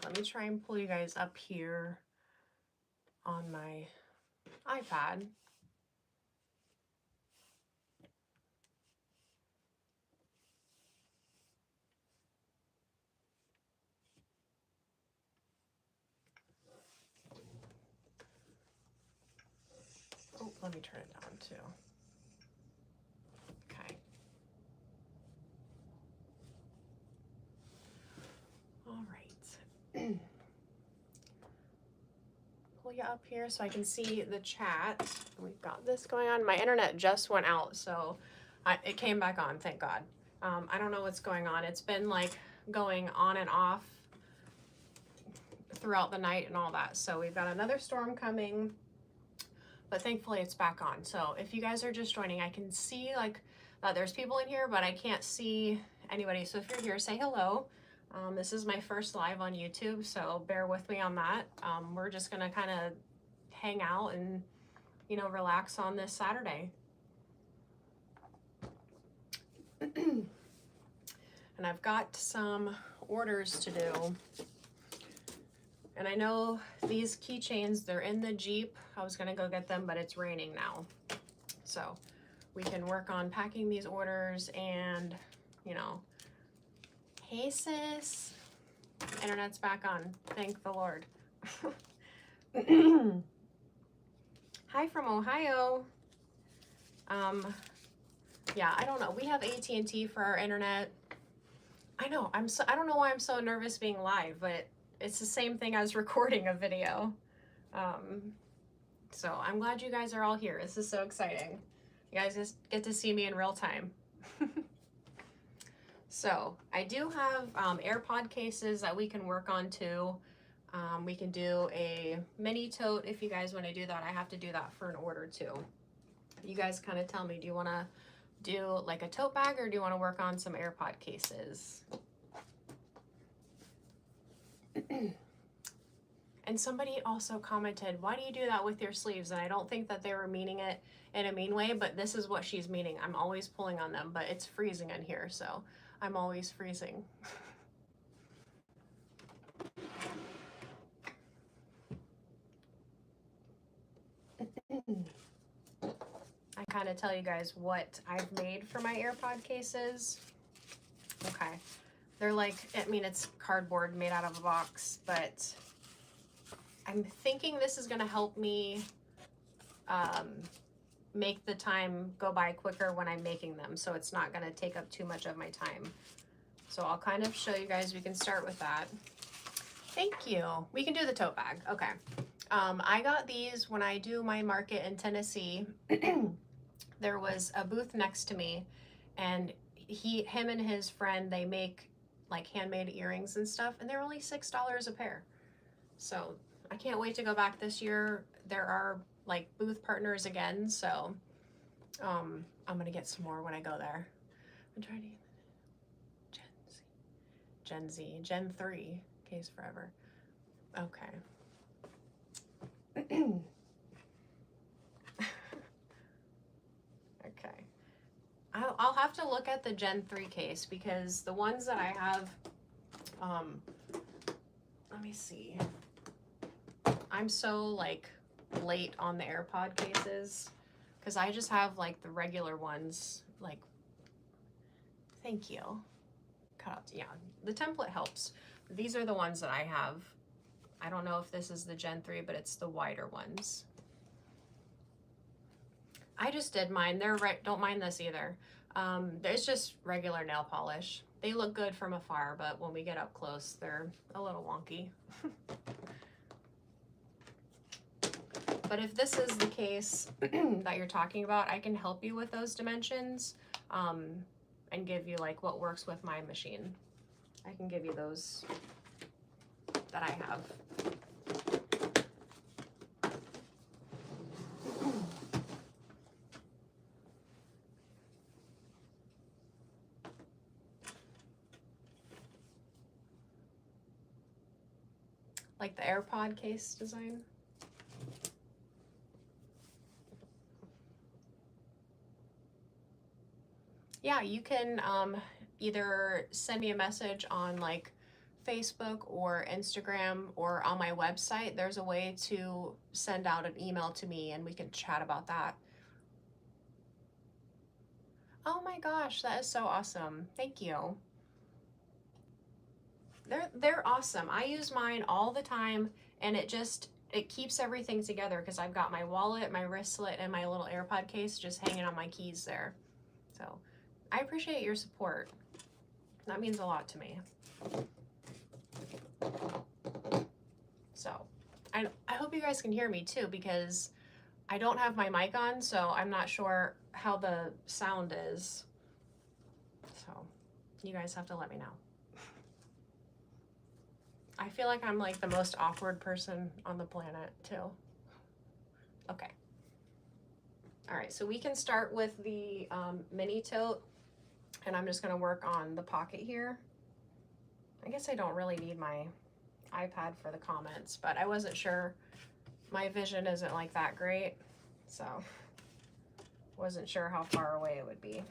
let me try and pull you guys up here on my iPad. Oh, let me turn it down too. Okay. All right. Pull you up here so I can see the chat. We've got this going on. My internet just went out, so it came back on, thank God. I don't know what's going on. It's been like going on and off throughout the night and all that. So we've got another storm coming, but thankfully it's back on. So if you guys are just joining, I can see like that there's people in here, but I can't see anybody. So if you're here, say hello. This is my first live on YouTube, so bear with me on that. We're just gonna kind of hang out and, you know, relax on this Saturday. And I've got some orders to do. And I know these keychains, they're in the Jeep. I was gonna go get them, but it's raining now. So we can work on packing these orders and, you know, hey sis, internet's back on, thank the Lord. Hi from Ohio. Yeah, I don't know. We have AT&T for our internet. I know, I don't know why I'm so nervous being live, but it's the same thing as recording a video. So I'm glad you guys are all here. This is so exciting. You guys just get to see me in real time. So I do have AirPod cases that we can work on too. We can do a mini tote if you guys want to do that. I have to do that for an order too. You guys kind of tell me, do you want to do like a tote bag or do you want to work on some AirPod cases? And somebody also commented, why do you do that with your sleeves? And I don't think that they were meaning it in a mean way, but this is what she's meaning. I'm always pulling on them, but it's freezing in here, so I'm always freezing. I kind of tell you guys what I've made for my AirPod cases. Okay, they're like, I mean, it's cardboard made out of a box, but I'm thinking this is gonna help me make the time go by quicker when I'm making them, so it's not gonna take up too much of my time. So I'll kind of show you guys, we can start with that. Thank you. We can do the tote bag, okay. I got these when I do my market in Tennessee. There was a booth next to me, and him and his friend, they make like handmade earrings and stuff, and they're only $6 a pair. So I can't wait to go back this year. There are like booth partners again, so I'm gonna get some more when I go there. I'm trying to Gen 3, case forever. Okay. Okay. I'll have to look at the Gen 3 case because the ones that I have, let me see. I'm so like late on the AirPod cases because I just have like the regular ones. Like, thank you. Cut out, yeah, the template helps. These are the ones that I have. I don't know if this is the Gen 3, but it's the wider ones. I just did mine. They're right. Don't mind this either. There's just regular nail polish. They look good from afar, but when we get up close, they're a little wonky. But if this is the case that you're talking about, I can help you with those dimensions and give you like what works with my machine. I can give you those that I have. Like the AirPod case design. Yeah, you can either send me a message on like Facebook or Instagram or on my website, there's a way to send out an email to me and we can chat about that. Oh my gosh, that is so awesome. Thank you. They're awesome. I use mine all the time, and it keeps everything together because I've got my wallet, my wristlet, and my little AirPod case just hanging on my keys there. So I appreciate your support. That means a lot to me. So I hope you guys can hear me too, because I don't have my mic on, so I'm not sure how the sound is. So you guys have to let me know. I feel like I'm like the most awkward person on the planet too. Okay. All right, so we can start with the mini tote, and I'm just gonna work on the pocket here. I guess I don't really need my iPad for the comments, but I wasn't sure. My vision isn't like that great, so wasn't sure how far away it would be.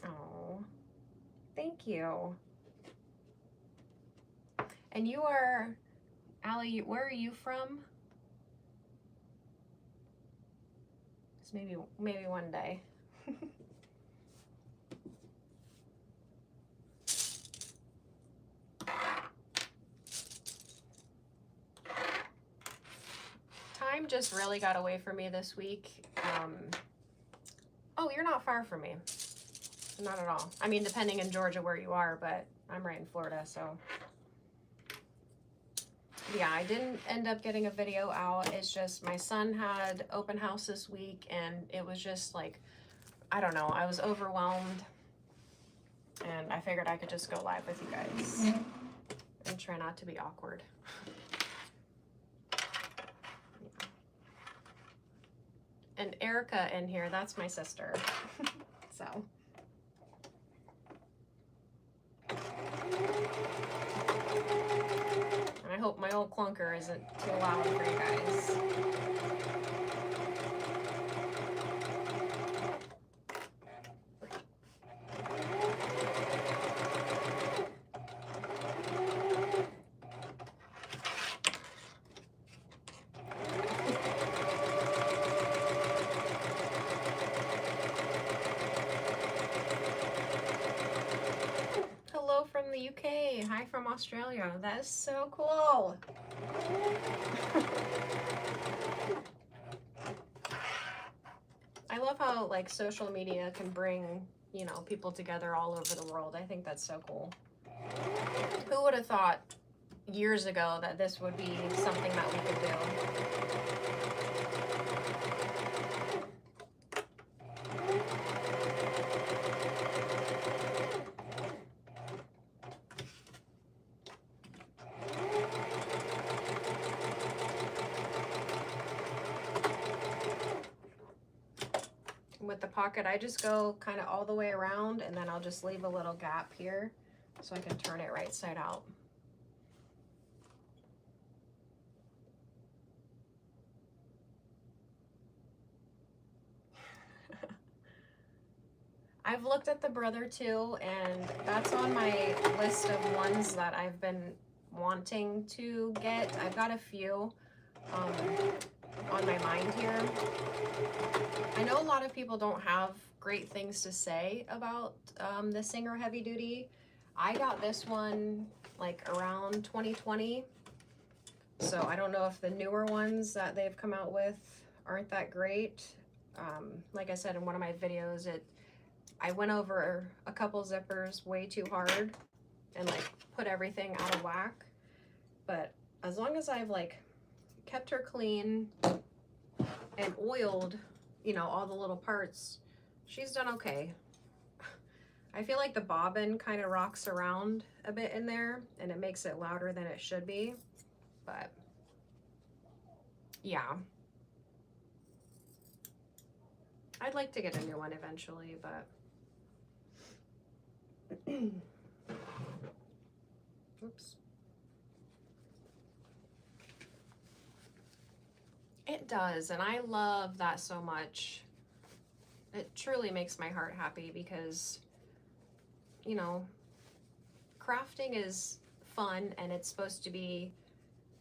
Oh, thank you. And you are, Allie, where are you from? It's maybe one day. Time just really got away from me this week. Oh, you're not far from me. Not at all. I mean, depending in Georgia where you are, but I'm right in Florida, so. Yeah, I didn't end up getting a video out. It's just my son had open house this week, and it was just like, I don't know, I was overwhelmed, and I figured I could just go live with you guys and try not to be awkward. And Erica in here, that's my sister. So. And I hope my old clunker isn't too loud for you guys. Hello from the UK. Hi from Australia. That is so cool. I love how like social media can bring, you know, people together all over the world. I think that's so cool. Who would have thought years ago that this would be something that we could do? With the pocket, I just go kind of all the way around, and then I'll just leave a little gap here so I can turn it right side out. I've looked at the Brother too, and that's on my list of ones that I've been wanting to get. I've got a few on my mind here. I know a lot of people don't have great things to say about the Singer Heavy Duty. I got this one like around 2020, so I don't know if the newer ones that they've come out with aren't that great. Like I said in one of my videos, I went over a couple zippers way too hard and like put everything out of whack. But as long as I've like kept her clean and oiled, you know, all the little parts, she's done okay. I feel like the bobbin kind of rocks around a bit in there and it makes it louder than it should be, but yeah. I'd like to get a new one eventually, but oops. It does, and I love that so much. it truly makes my heart happy because, you know, crafting is fun and it's supposed to be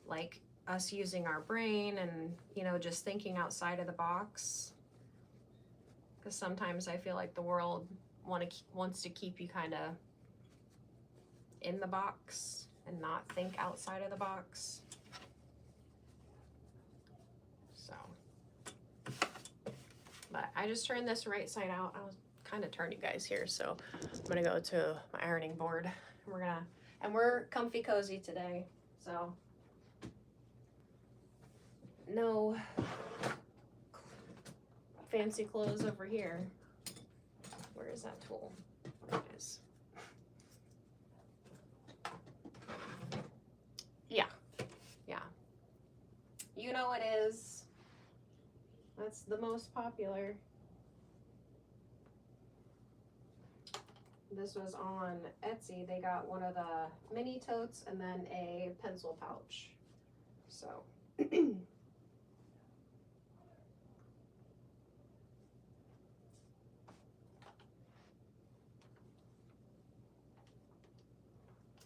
like us using our brain and, you know, just thinking outside of the box. Because sometimes I feel like the world wants to keep you kind of in the box and not think outside of the box. So, but I just turned this right side out. I'll kind of turn you guys here. So I'm gonna go to my ironing board. We're comfy cozy today. So no fancy clothes over here. Where is that tool? There it is. Yeah. You know it is. That's the most popular. This was on Etsy. They got one of the mini totes and then a pencil pouch. So.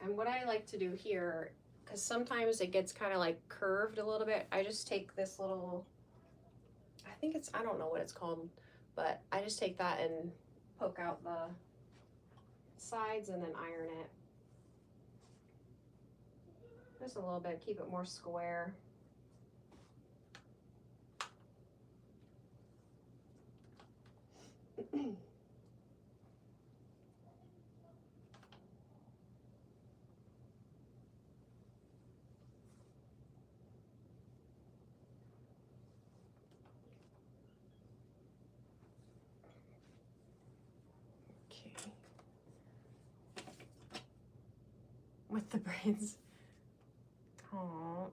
And what I like to do here, because sometimes it gets kind of like curved a little bit, I just take this little, I don't know what it's called, but I just take that and poke out the sides and then iron it. Just a little bit, keep it more square. With the braids. Oh.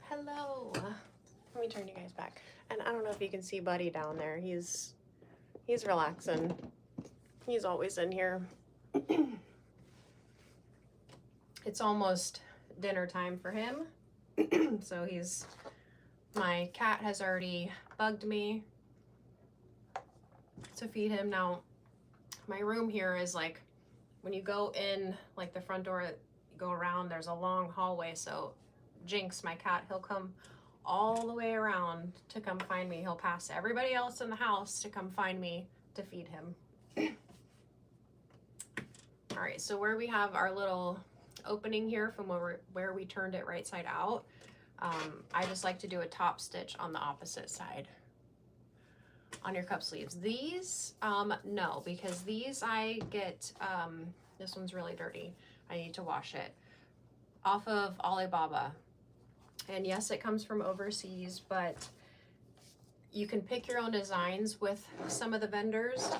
Hello. Let me turn you guys back. And I don't know if you can see Buddy down there. He's relaxing. He's always in here. It's almost dinner time for him. So my cat has already bugged me to feed him. Now, my room here is like, when you go in, like the front door, you go around, there's a long hallway. So Jinx, my cat, he'll come all the way around to come find me. He'll pass everybody else in the house to come find me to feed him. All right, so where we have our little opening here from where we turned it right side out, I just like to do a top stitch on the opposite side on your cup sleeves. These, no, because these I get, this one's really dirty. I need to wash it. Off of Alibaba. And yes, it comes from overseas, but you can pick your own designs with some of the vendors,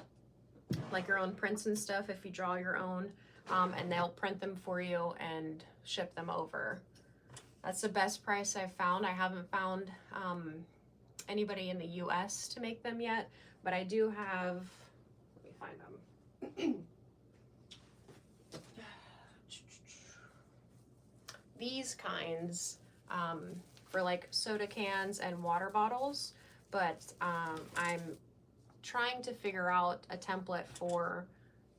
like your own prints and stuff if you draw your own, and they'll print them for you and ship them over. That's the best price I've found. I haven't found anybody in the US to make them yet, but I do have, let me find them. These kinds for like soda cans and water bottles, but I'm trying to figure out a template for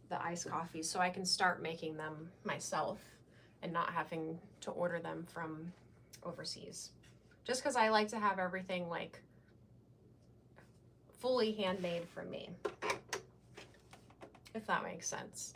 the iced coffee so I can start making them myself and not having to order them from overseas. Just because I like to have everything like fully handmade from me, if that makes sense.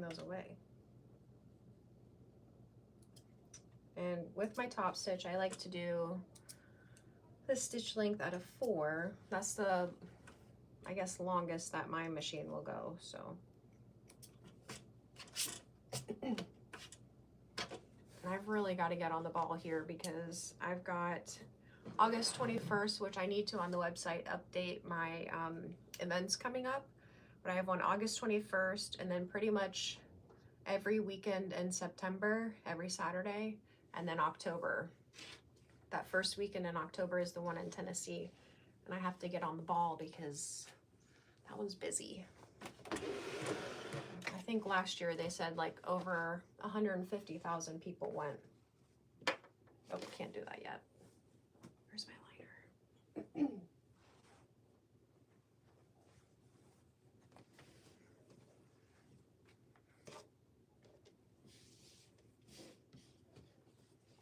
Those away. And with my top stitch, I like to do the stitch length out of 4. That's the, I guess, longest that my machine will go. So and I've really got to get on the ball here because I've got August 21st, which I need to on the website update my events coming up. But I have one August 21st, and then pretty much every weekend in September, every Saturday, and then October. That first weekend in October is the one in Tennessee, and I have to get on the ball because that one's busy. I think last year they said like over 150,000 people went. Oh, can't do that yet. Where's my lighter?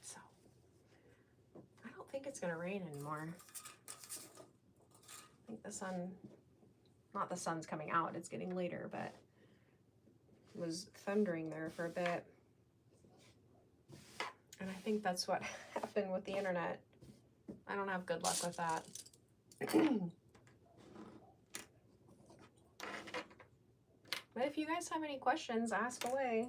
So, I don't think it's gonna rain anymore. I think the sun, not the sun's coming out, it's getting later, but it was thundering there for a bit. And I think that's what happened with the internet. I don't have good luck with that. But if you guys have any questions, ask away.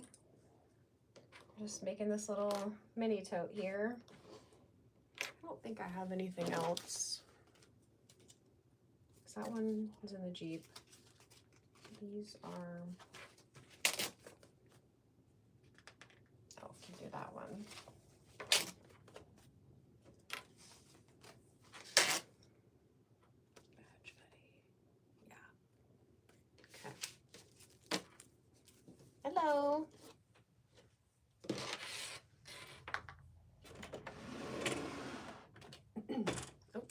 Just making this little mini tote here. I don't think I have anything else. Because that one is in the Jeep. These are... Oh, can do that one. Badge buddy. Yeah. Okay. Hello. Oh.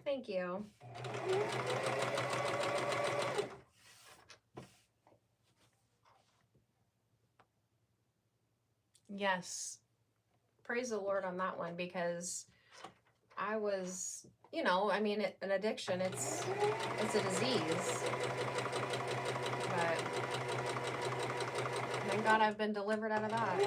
Thank you. Yes. Praise the Lord on that one, because I was, you know, I mean, an addiction, it's a disease. But thank God I've been delivered out of that.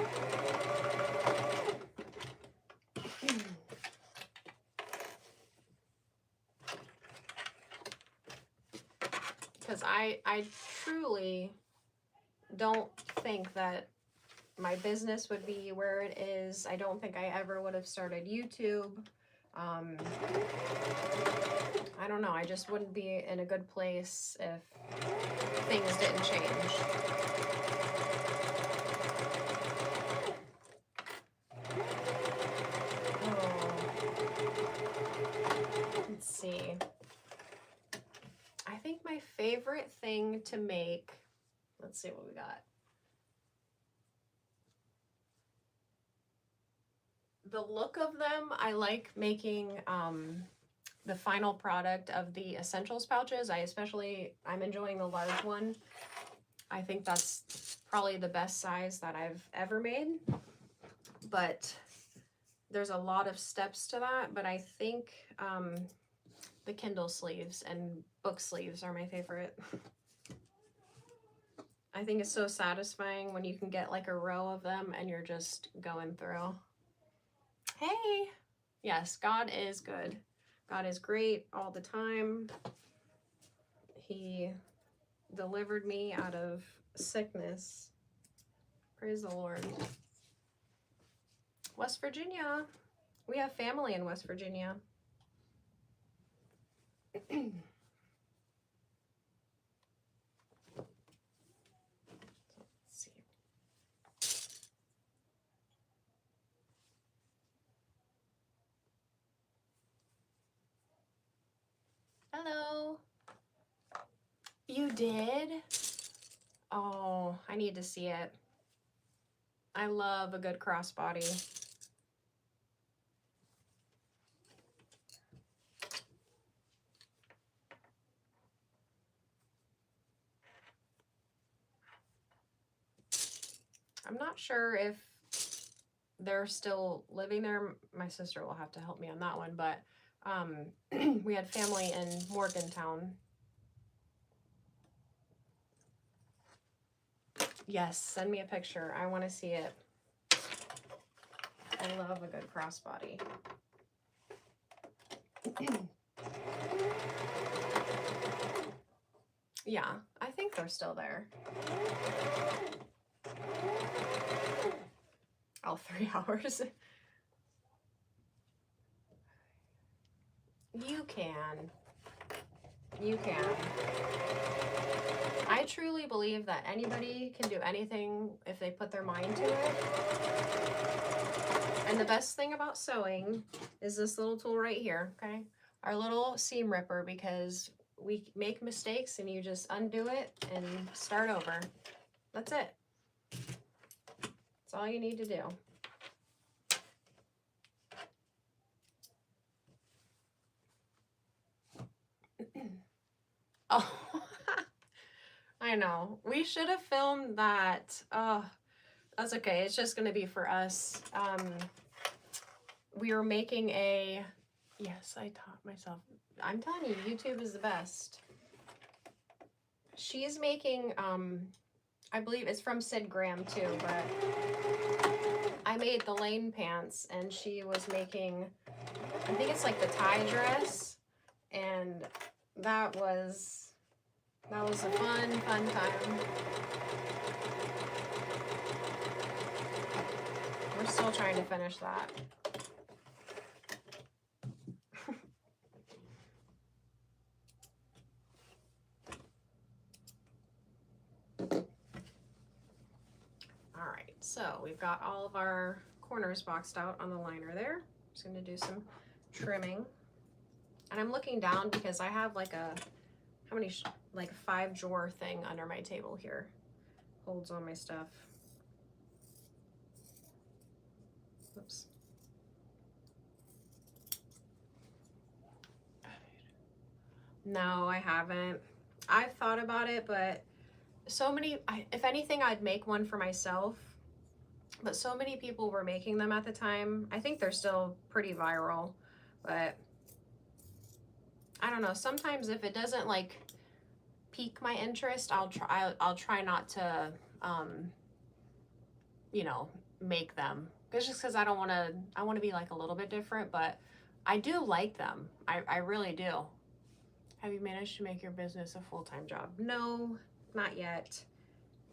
Because I truly don't think that my business would be where it is. I don't think I ever would have started YouTube. I don't know. I just wouldn't be in a good place if things didn't change. Oh. Let's see. I think my favorite thing to make, let's see what we got. The look of them, I like making the final product of the essentials pouches. I'm enjoying the large one. I think that's probably the best size that I've ever made. But there's a lot of steps to that. But I think the Kindle sleeves and book sleeves are my favorite. I think it's so satisfying when you can get like a row of them and you're just going through. Hey! Yes, God is good. God is great all the time. He delivered me out of sickness. Praise the Lord. West Virginia. We have family in West Virginia. Let's see. Hello. You did? Oh, I need to see it. I love a good crossbody. I'm not sure if they're still living there. My sister will have to help me on that one, but we had family in Morgantown. Yes, send me a picture. I want to see it. I love a good crossbody. Yeah, I think they're still there. All 3 hours. You can. You can. I truly believe that anybody can do anything if they put their mind to it. And the best thing about sewing is this little tool right here, okay? Our little seam ripper, because we make mistakes and you just undo it and start over. That's it. That's all you need to do. Oh, I know. We should have filmed that. Oh, that's okay. It's just going to be for us. We were making a... Yes, I taught myself. I'm telling you, YouTube is the best. She's making, I believe it's from Sid Graham too, but I made the Lane pants and she was making, I think it's like the tie dress, and that was a fun time. We're still trying to finish that. All right, so we've got all of our corners boxed out on the liner there. Just going to do some trimming. And I'm looking down because I have like a, how many, like a 5-drawer thing under my table here. Holds all my stuff. Oops. No, I haven't. I've thought about it, but so many, if anything, I'd make one for myself. But so many people were making them at the time. I think they're still pretty viral, but I don't know. Sometimes if it doesn't like pique my interest, I'll try not to, you know, make them. It's just because I want to be like a little bit different, but I do like them. I really do. Have you managed to make your business a full-time job? No, not yet.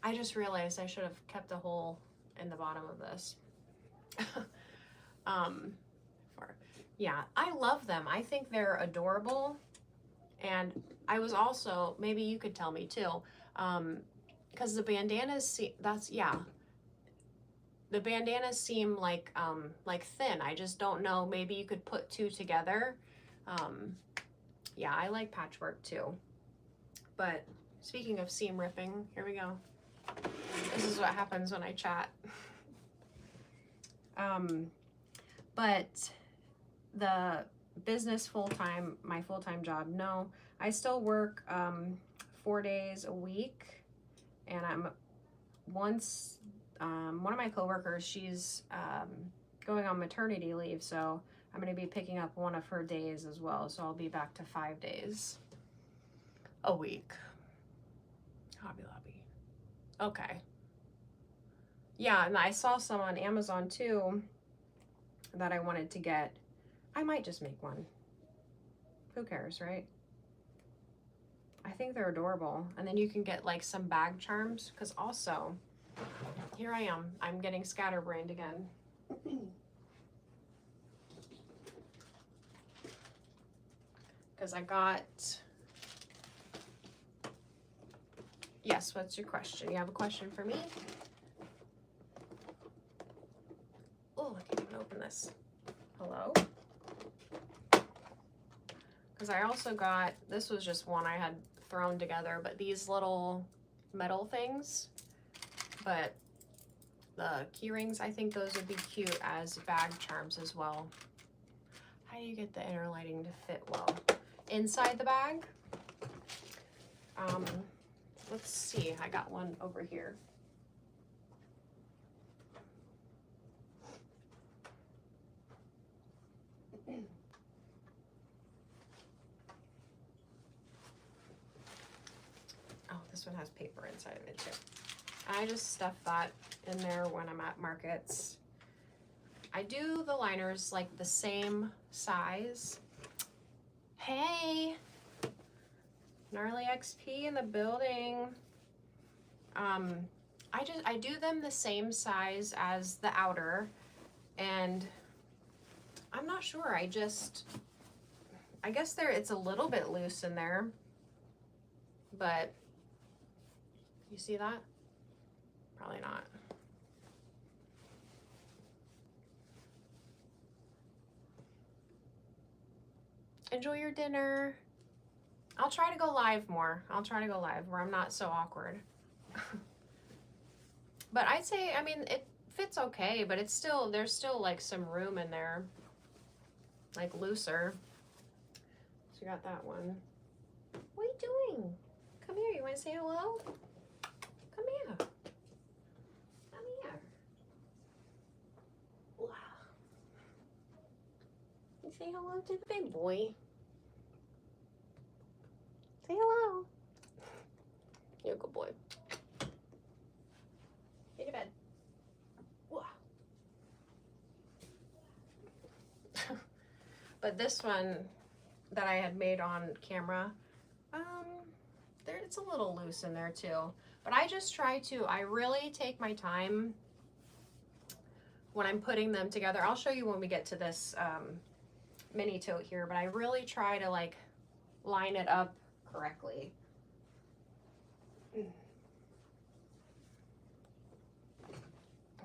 I just realized I should have kept a hole in the bottom of this. Yeah, I love them. I think they're adorable. And I was also, maybe you could tell me too, because the bandanas, the bandanas seem like thin. I just don't know. Maybe you could put 2 together. Yeah, I like patchwork too. But speaking of seam ripping, here we go. This is what happens when I chat. But the business full-time, my full-time job, no, I still work 4 days a week, and I'm one of my coworkers, she's going on maternity leave, so I'm going to be picking up one of her days as well, so I'll be back to 5 days a week. Hobby Lobby. Okay. Yeah, and I saw some on Amazon too that I wanted to get. I might just make one. Who cares, right? I think they're adorable. And then you can get like some bag charms, because also, here I am. I'm getting scatterbrained again. Because I got... Yes, what's your question? You have a question for me? Oh, I can't even open this. Hello? Because I also got, this was just one I had thrown together, but these little metal things. But the key rings, I think those would be cute as bag charms as well. How do you get the inner lighting to fit well? Inside the bag? Let's see, I got one over here. Oh, this one has paper inside of it too. I just stuff that in there when I'm at markets. I do the liners like the same size. Hey, Gnarly XP in the building. I do them the same size as the outer, and I'm not sure. I guess it's a little bit loose in there, but you see that? Probably not. Enjoy your dinner. I'll try to go live more. I'll try to go live where I'm not so awkward. But I'd say, I mean, it fits okay, but it's still, there's still like some room in there, like looser. So you got that one. What are you doing? Come here, you wanna say hello? Come here. Come here. Wow. You say hello to the big boy. Say hello. You're a good boy. Get to bed. Wow. But this one that I had made on camera, it's a little loose in there too. But I just try to, I really take my time when I'm putting them together. I'll show you when we get to this mini tote here, but I really try to like line it up correctly.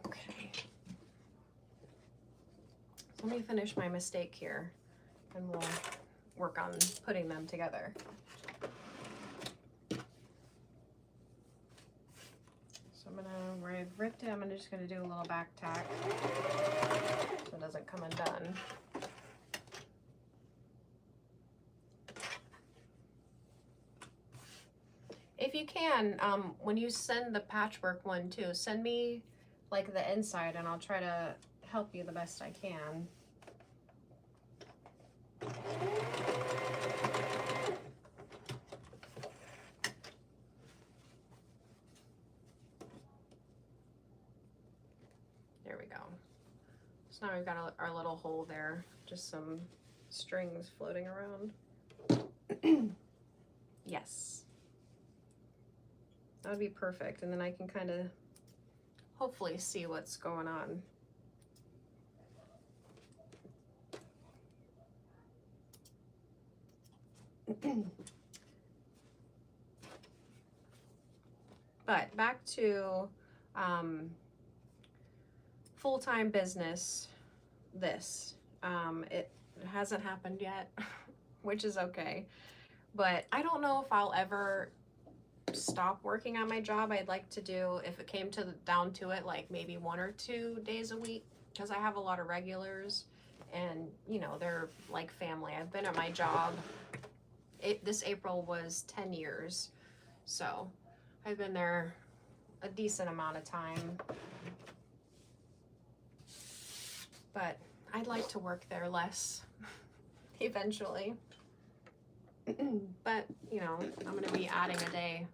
Okay. Let me finish my mistake here and we'll work on putting them together. So I'm gonna, where I've ripped it, I'm just gonna do a little back tack so it doesn't come undone. If you can, when you send the patchwork one too, send me like the inside and I'll try to help you the best I can. There we go. So now we've got our little hole there, just some strings floating around. Yes. That would be perfect, and then I can kind of hopefully see what's going on. But back to full-time business, this. It hasn't happened yet, which is okay. But I don't know if I'll ever stop working on my job. I'd like to do, if it came down to it, like maybe 1 or 2 days a week, because I have a lot of regulars and you know, they're like family. I've been at my job, this April was 10 years, so I've been there a decent amount of time, but I'd like to work there less eventually. But you know, I'm gonna be adding a day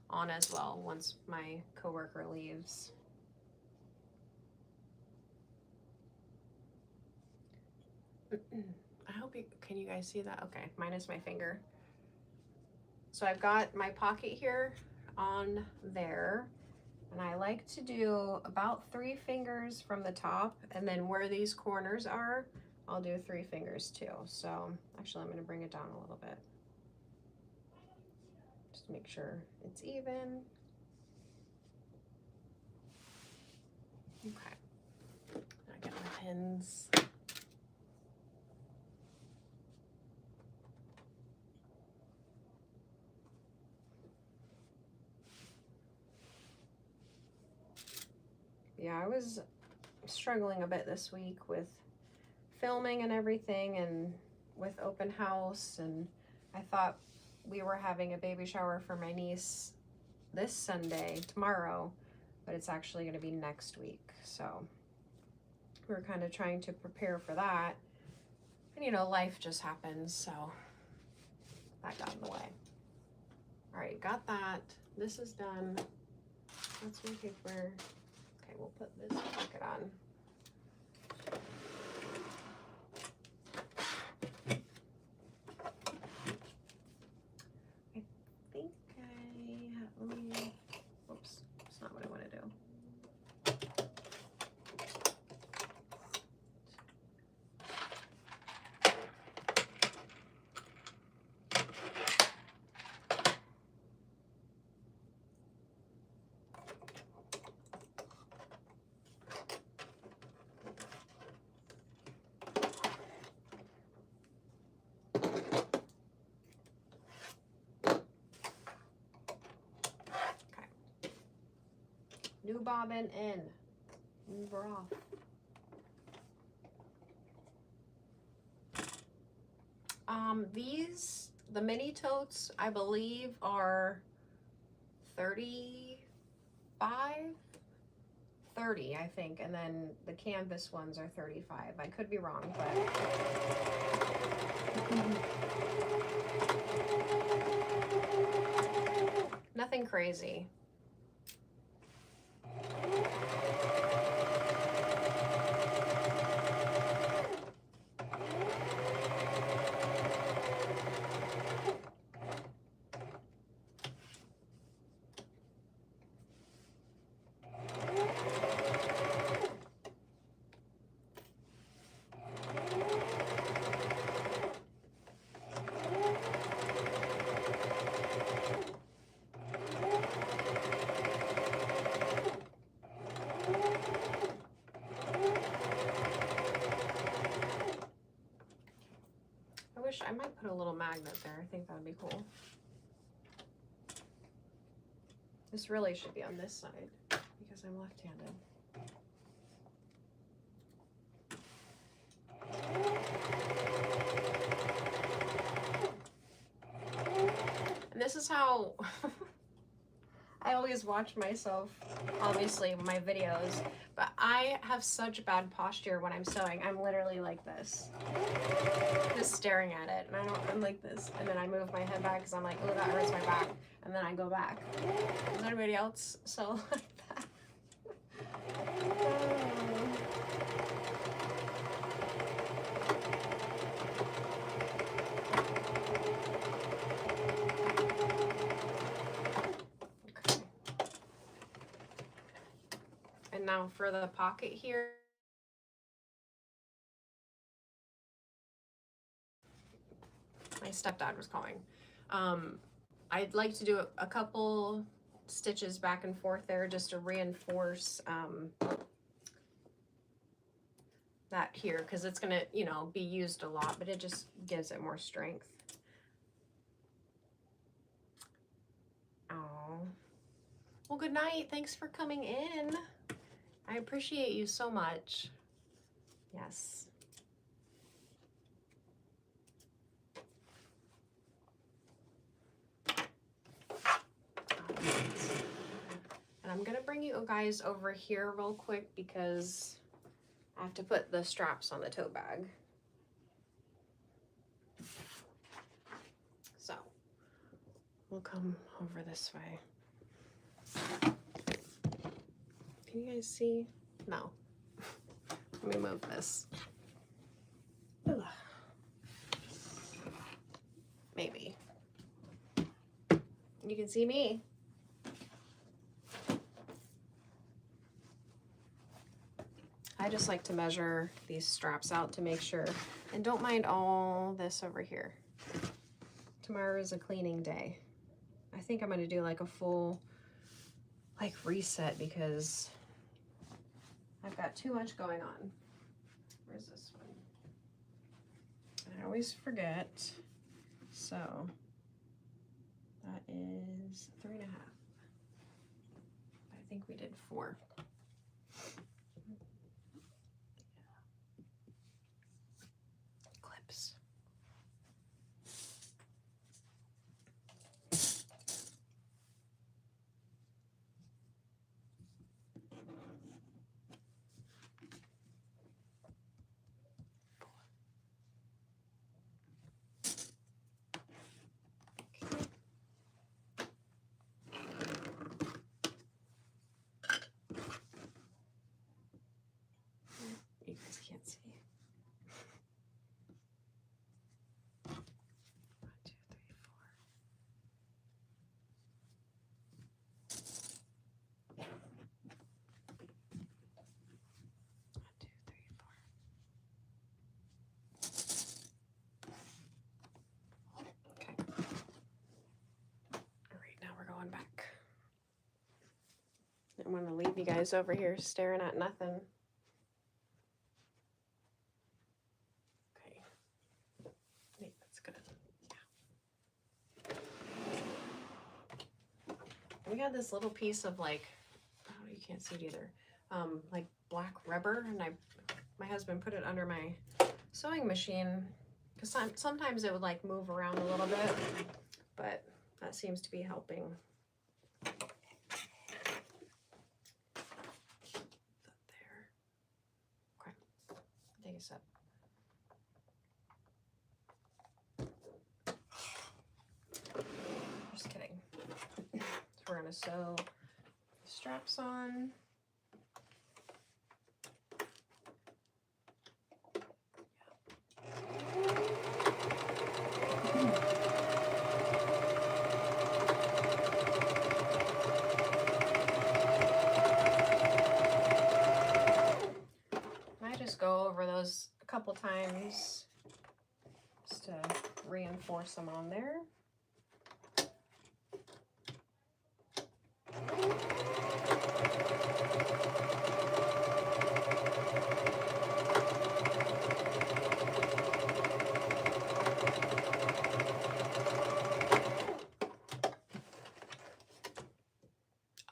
on as well once my coworker leaves. I hope can you guys see that? Okay, minus my finger. So I've got my pocket here on there, and I like to do about 3 fingers from the top, and then where these corners are, I'll do 3 fingers too. So actually I'm gonna bring it down a little bit. Just make sure it's even. Okay, I get my pins. Yeah, I was struggling a bit this week with filming and everything, and with open house, and I thought we were having a baby shower for my niece this Sunday, tomorrow, but it's actually going to be next week. So we're kind of trying to prepare for that. And you know, life just happens, so that got in the way. All right, got that. This is done. That's my paper. Okay, we'll put this pocket on. I think let me, whoops, that's not what I want to do. New bobbin in. Move her off. These, the mini totes, I believe are 35, 30, I think, and then the canvas ones are 35. I could be wrong, but nothing crazy. I might put a little magnet there. I think that would be cool. This really should be on this side because I'm left-handed. And this is how I always watch myself, obviously, my videos, but I have such bad posture when I'm sewing. I'm literally like this, just staring at it, and I'm like this, and then I move my head back because I'm like, oh, that hurts my back, and then I go back. Does anybody else sew like that? Okay. And now for the pocket here, my stepdad was calling. I'd like to do a couple stitches back and forth there just to reinforce that here, because it's gonna, you know, be used a lot, but it just gives it more strength. Oh, well, good night. Thanks for coming in. I appreciate you so much. Yes. And I'm gonna bring you guys over here real quick because I have to put the straps on the tote bag. So we'll come over this way. Can you guys see? No. Let me move this. Ugh. Maybe. You can see me. I just like to measure these straps out to make sure. And don't mind all this over here. Tomorrow is a cleaning day. I think I'm going to do like a full like reset because I've got too much going on. Where's this one? I always forget. So that is 3.5. I think we did 4. Clips. I want to leave you guys over here staring at nothing. Okay. I think that's good. Yeah. We got this little piece of like, oh, you can't see it either, like black rubber, and my husband put it under my sewing machine because sometimes it would like move around a little bit, but that seems to be helping. There. Okay. Take a sip. Just kidding. So we're gonna sew the straps on. Go over those a couple times just to reinforce them on there.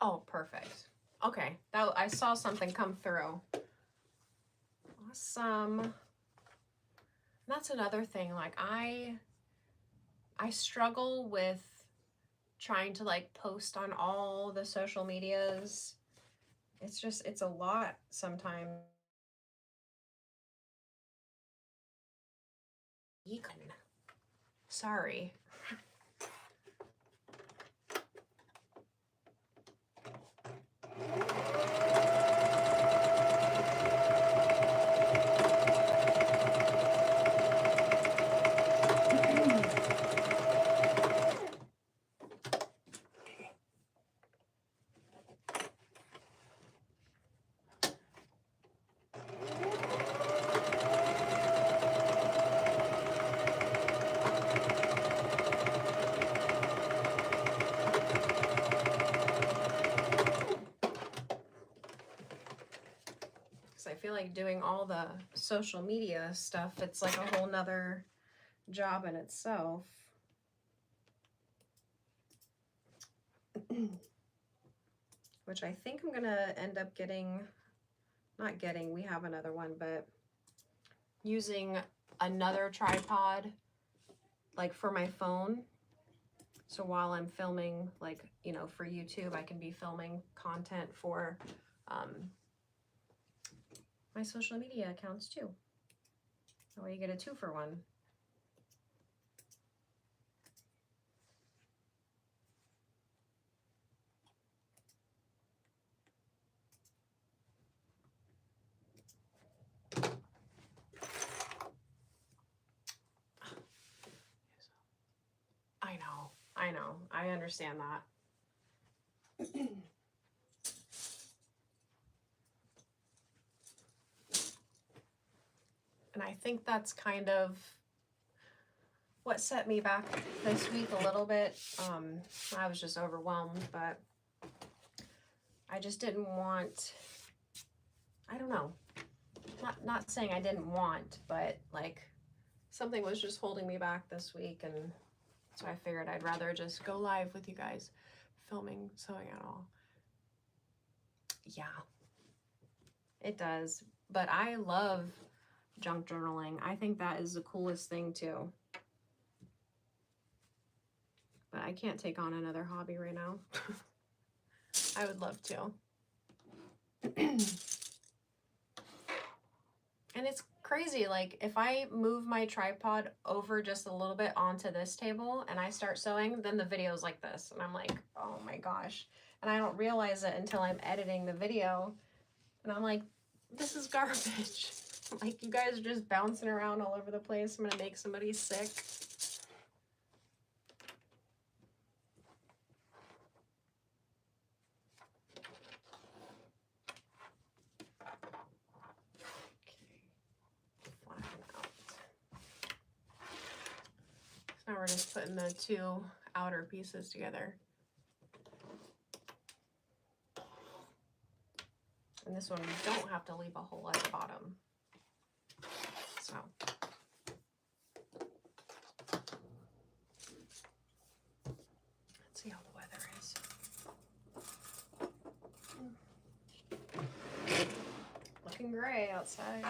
Oh, perfect. Okay, that I saw something come through. Awesome. That's another thing, like I struggle with trying to like post on all the social medias. It's a lot sometimes. Sorry. I feel like doing all the social media stuff, it's like a whole nother job in itself. Which I think I'm gonna end up getting, not getting, we have another one, but using another tripod like for my phone. So while I'm filming, like, you know, for YouTube, I can be filming content for my social media accounts too. That way you get a 2-for-1. I know, I understand that. And I think that's kind of what set me back this week a little bit. I was just overwhelmed, but I just didn't want, I don't know, not saying I didn't want, but like something was just holding me back this week, and so I figured I'd rather just go live with you guys, filming, sewing at all. Yeah, it does. But I love junk journaling. I think that is the coolest thing too. But I can't take on another hobby right now. I would love to. And it's crazy, like if I move my tripod over just a little bit onto this table and I start sewing, then the video's like this. And I'm like, oh my gosh. And I don't realize it until I'm editing the video. And I'm like, this is garbage. Like, you guys are just bouncing around all over the place. I'm gonna make somebody sick. Now we're just putting the 2 outer pieces together. And this one we don't have to leave a hole at the bottom. So. Let's see how the weather is. Looking gray outside.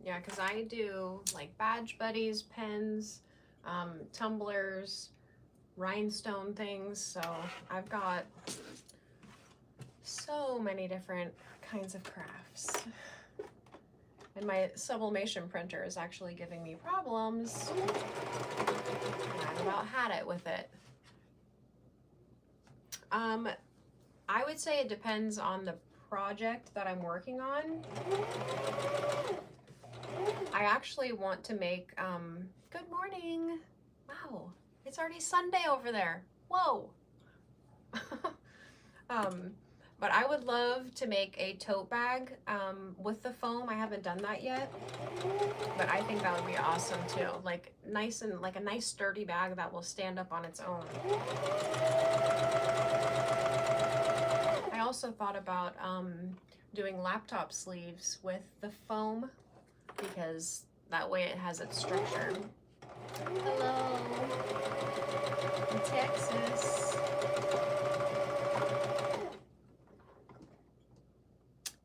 Yeah, because I do like badge buddies, pens, tumblers, rhinestone things. So I've got so many different kinds of crafts. And my sublimation printer is actually giving me problems. And I've about had it with it. I would say it depends on the project that I'm working on. I actually want to make, good morning. Wow, it's already Sunday over there. Whoa. But I would love to make a tote bag with the foam. I haven't done that yet, but I think that would be awesome too. Like nice and like a nice sturdy bag that will stand up on its own. I also thought about doing laptop sleeves with the foam because that way it has its structure. Hello, in Texas.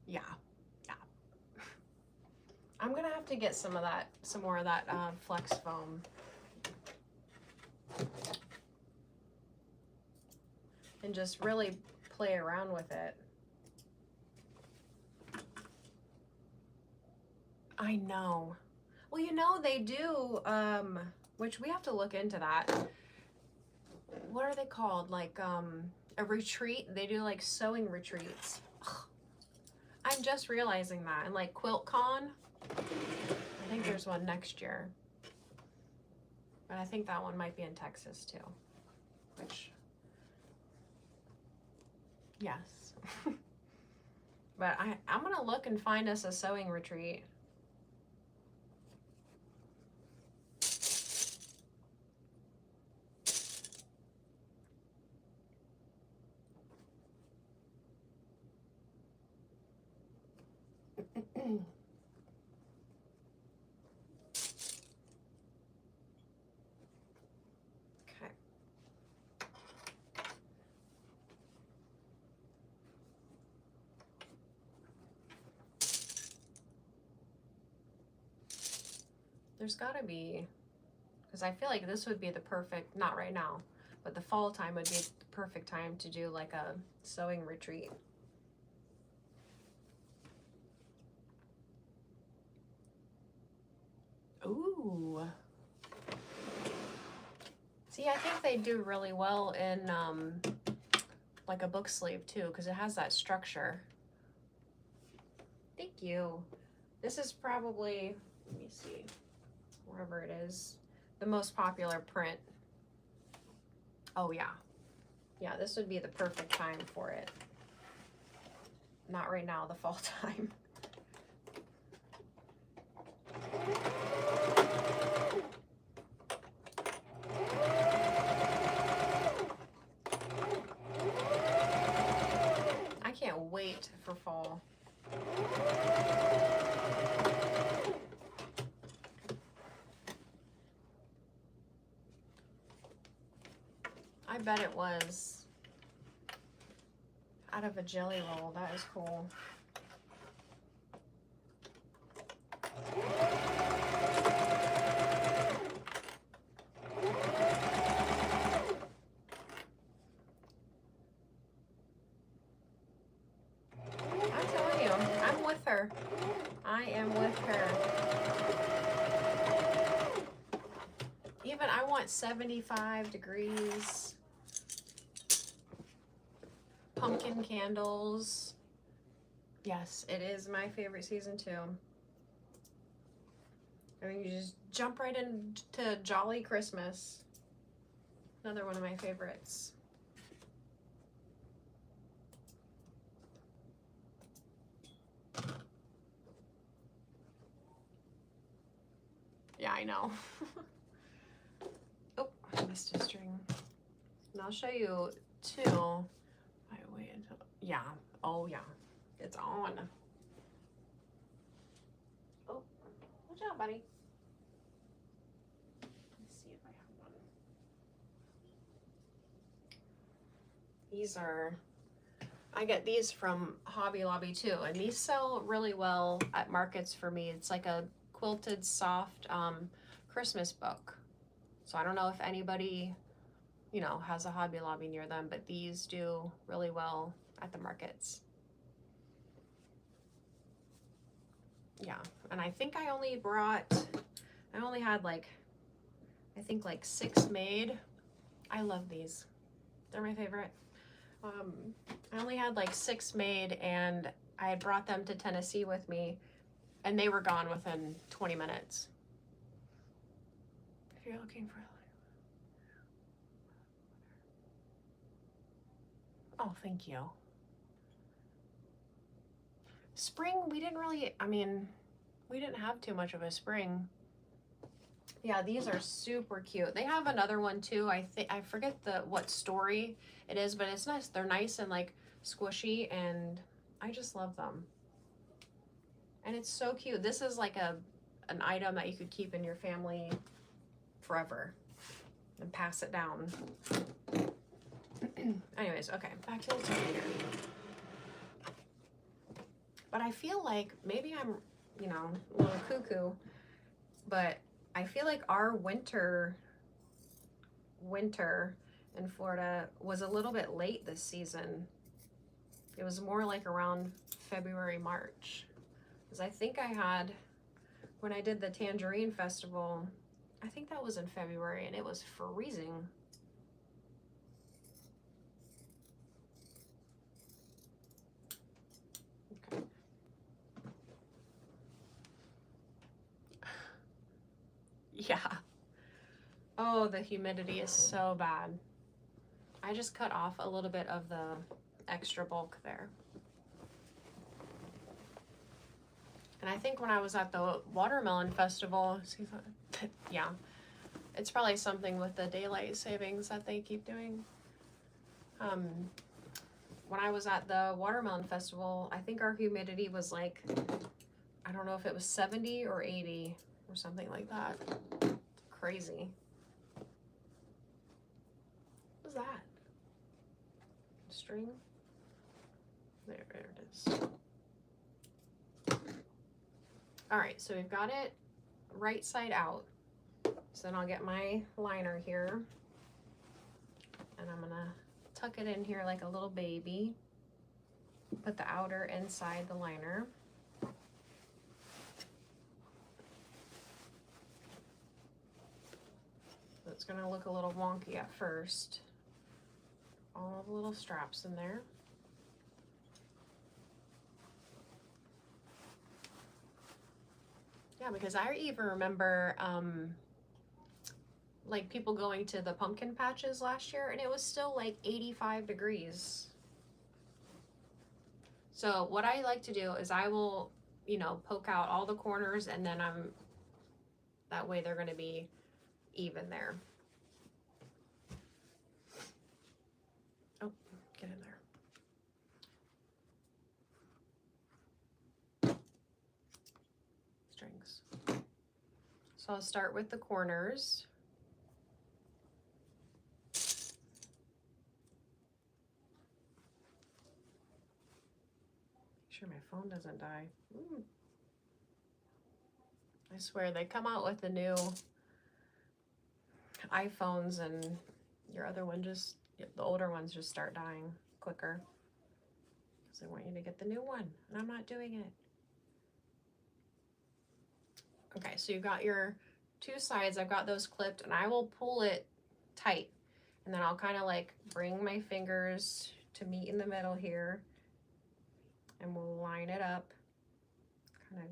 Yeah. I'm gonna have to get some more of that flex foam. And just really play around with it. I know. Well, you know, they do, which we have to look into that. What are they called? Like a retreat? They do like sewing retreats. Ugh. I'm just realizing that. And like QuiltCon, I think there's one next year. But I think that one might be in Texas too. Which, yes. But I'm gonna look and find us a sewing retreat. Okay. There's gotta be, because I feel like this would be the perfect, not right now, but the fall time would be the perfect time to do like a sewing retreat. Ooh. See, I think they do really well in like a book sleeve too, because it has that structure. Thank you. This is probably, let me see, wherever it is, the most popular print. Oh yeah. Yeah, this would be the perfect time for it. Not right now, the fall time. I can't wait for fall. I bet it was out of a jelly roll. That is cool. her. I am with her. Even I want 75 degrees. Pumpkin candles. Yes, it is my favorite season too. I mean, you just jump right into Jolly Christmas. Another one of my favorites. Yeah, I know. Oh, I missed a string. And I'll show you two. I wait until, yeah. Oh, yeah. It's on. Oh, watch out, buddy. Let's see if I have one. These are, I get these from Hobby Lobby too, and these sell really well at markets for me. It's like a quilted soft Christmas book. So I don't know if anybody, you know, has a Hobby Lobby near them, but these do really well at the markets. Yeah, and I think I only had like, I think like 6 made. I love these. They're my favorite. I only had like 6 made, and I had brought them to Tennessee with me, and they were gone within 20 minutes. If you're looking for, oh, thank you. Spring, we didn't really, I mean, we didn't have too much of a spring. Yeah, these are super cute. They have another one too. I forget what story it is, but it's nice. They're nice and like squishy, and I just love them. And it's so cute. This is like an item that you could keep in your family forever and pass it down. Anyways, okay, back to the tote here. But I feel like maybe I'm, you know, a little cuckoo, but I feel like our winter in Florida was a little bit late this season. It was more like around February, March. Because I think I had, when I did the Tangerine Festival, I think that was in February, and it was freezing. Okay. Yeah. Oh, the humidity is so bad. I just cut off a little bit of the extra bulk there. And I think when I was at the watermelon festival, yeah, it's probably something with the daylight savings that they keep doing. When I was at the watermelon festival, I think our humidity was like, I don't know if it was 70 or 80 or something like that. It's crazy. What was that? String? There it is. All right, so we've got it right side out. So then I'll get my liner here, and I'm gonna tuck it in here like a little baby. Put the outer inside the liner. So it's gonna look a little wonky at first. All the little straps in there. Yeah, because I even remember like people going to the pumpkin patches last year, and it was still like 85 degrees. So what I like to do is I will, you know, poke out all the corners, and then that way they're gonna be even there. Oh, get in there. Strings. So I'll start with the corners. Make sure my phone doesn't die. Ooh. I swear they come out with the new iPhones, and your other one just, the older ones just start dying quicker. Because they want you to get the new one, and I'm not doing it. Okay, so you've got your two sides. I've got those clipped, and I will pull it tight. And then I'll kind of like bring my fingers to meet in the middle here, and we'll line it up, kind of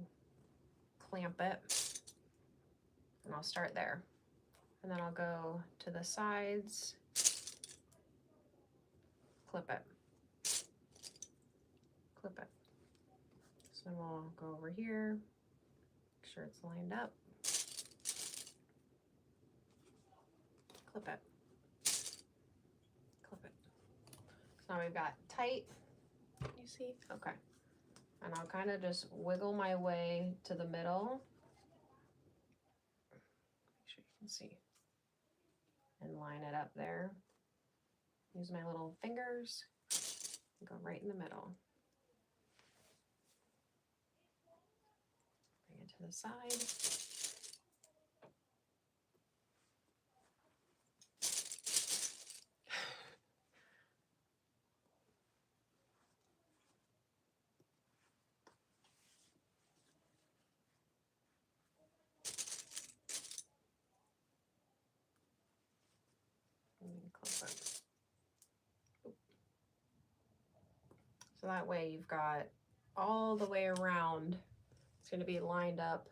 clamp it, and I'll start there. And then I'll go to the sides, clip it, clip it. So then we'll go over here, make sure it's lined up, clip it, clip it. So now we've got tight, you see? Okay. And I'll kind of just wiggle my way to the middle. Make sure you can see. And line it up there. Use my little fingers, and go right in the middle. Bring it to the side. And clip it. So that way you've got all the way around. It's going to be lined up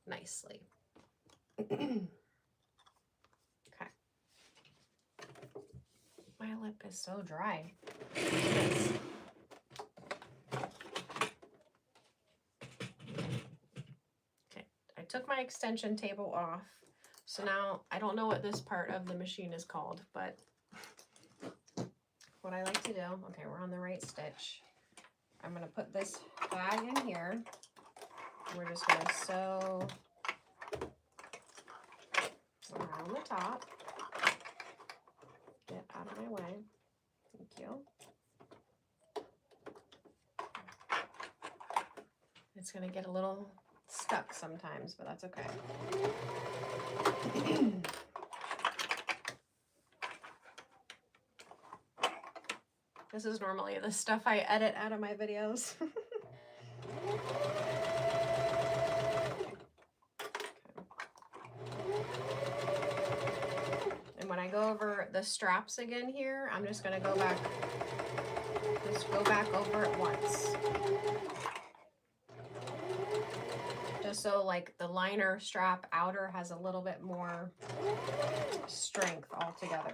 nicely. Okay. My lip is so dry. Yes. Okay, I took my extension table off. So now I don't know what this part of the machine is called, but what I like to do, okay, we're on the right stitch. I'm going to put this bag in here. We're just going to sew around the top. Get out of my way. Thank you. It's going to get a little stuck sometimes, but that's okay. This is normally the stuff I edit out of my videos. And when I go over the straps again here, I'm just going to go back over it once. Just so like the liner strap outer has a little bit more strength altogether.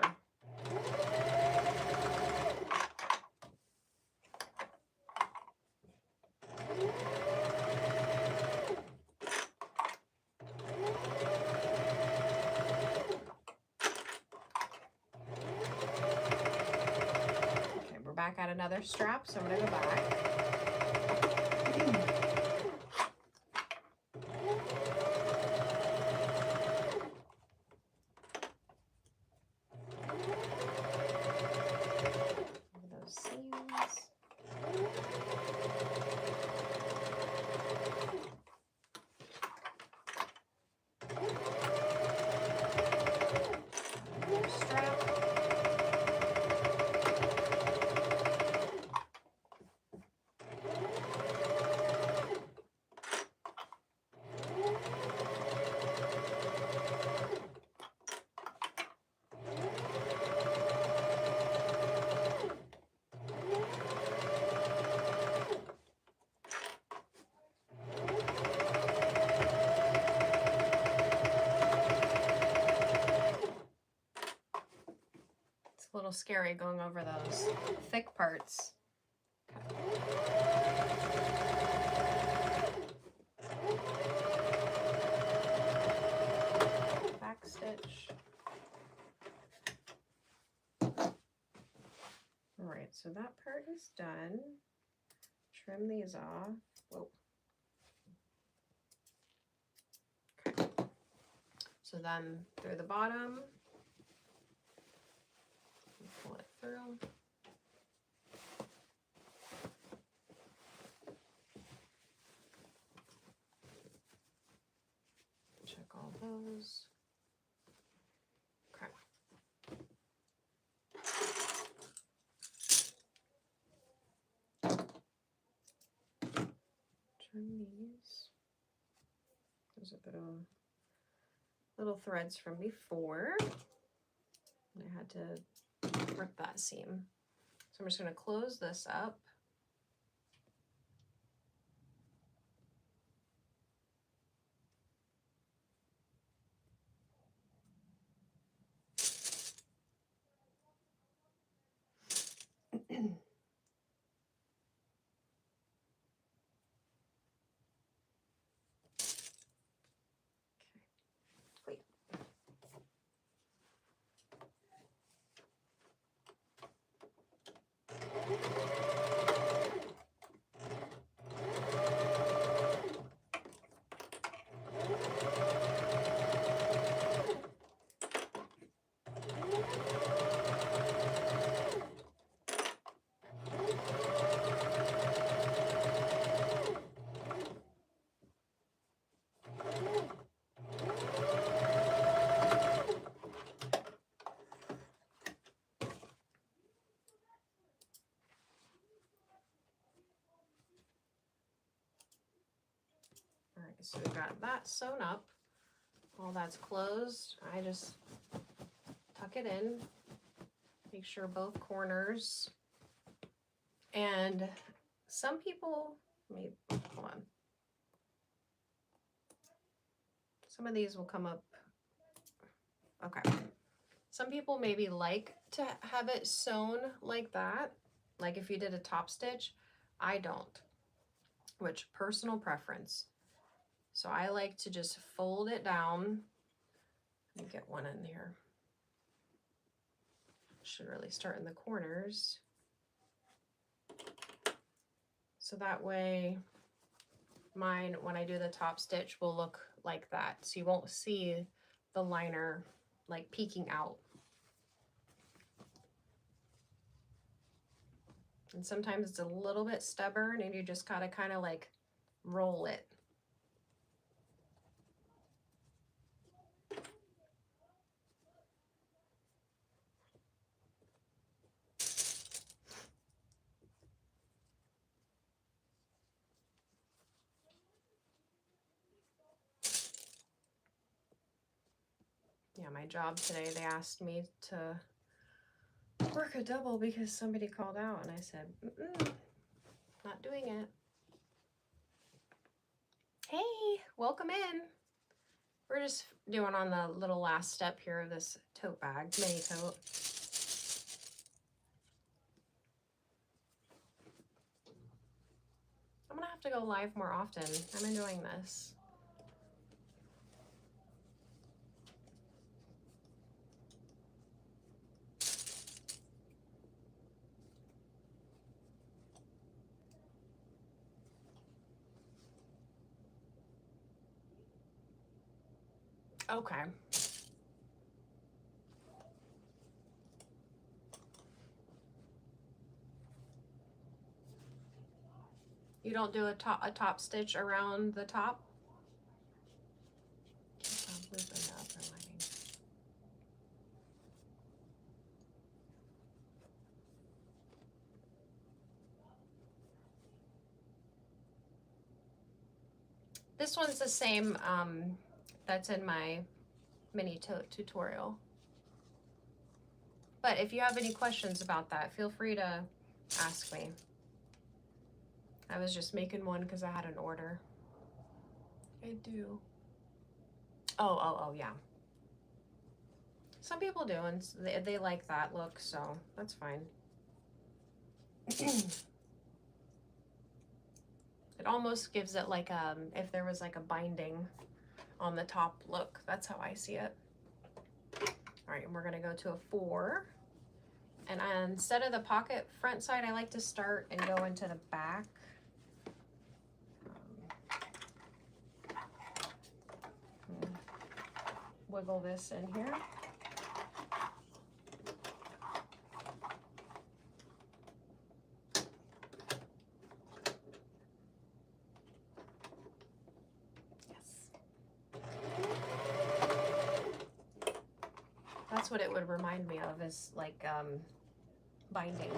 Okay, we're back at another strap, so I'm going to go back. A little scary going over those thick parts. Back stitch. All right, so that part is done. Trim these off. Whoa. Okay. So then through the bottom, pull it through. Check all those. Okay. Trim these. Those are little threads from before. I had to rip that seam. So I'm just going to close this up. Wait. All right, so we got that sewn up. All that's closed. I just tuck it in, make sure both corners. And some people, hold on. Some of these will come up. Okay. Some people maybe like to have it sewn like that, like if you did a top stitch. I don't, which personal preference. So I like to just fold it down. Let me get one in here. Should really start in the corners. So that way mine, when I do the top stitch, will look like that. So you won't see the liner like peeking out. And sometimes it's a little bit stubborn and you just gotta kind of like roll it. Yeah, my job today, they asked me to work a double because somebody called out, and I said, not doing it. Hey, welcome in. We're just doing on the little last step here of this tote bag, mini tote. I'm gonna have to go live more often. I'm enjoying this. Okay. You don't do a top stitch around the top? This one's the same that's in my mini tote tutorial. But if you have any questions about that, feel free to ask me. I was just making one because I had an order. I do. Oh, yeah. Some people do, and they like that look, so that's fine. It almost gives it like if there was like a binding on the top look. That's how I see it. All right, and we're gonna go to a 4. And instead of the pocket front side, I like to start and go into the back. Wiggle this in here. Yes. That's what it would remind me of, is like binding.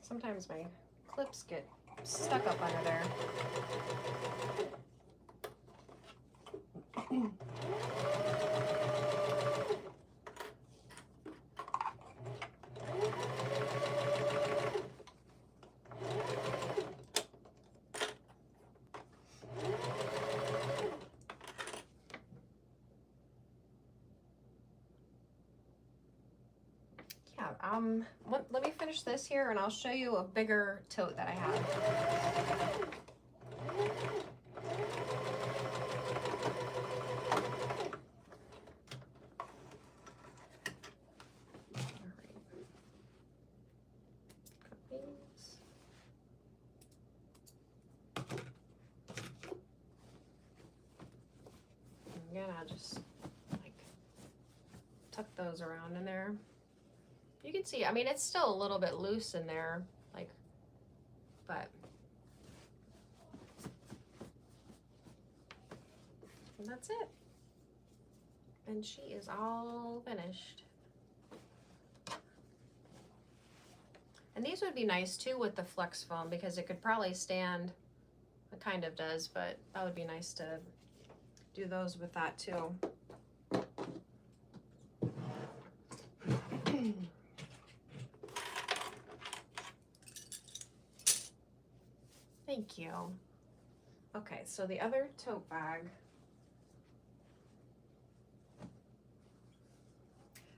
Sometimes my clips get stuck up under there. Let me finish this here and I'll show you a bigger tote that I have. Again, I'll just like tuck those around in there. You can see, I mean, it's still a little bit loose in there, like, but. And that's it. And she is all finished. And these would be nice too with the flex foam because it could probably stand, it kind of does, but that would be nice to do those with that too. Thank you. Okay, so the other tote bag.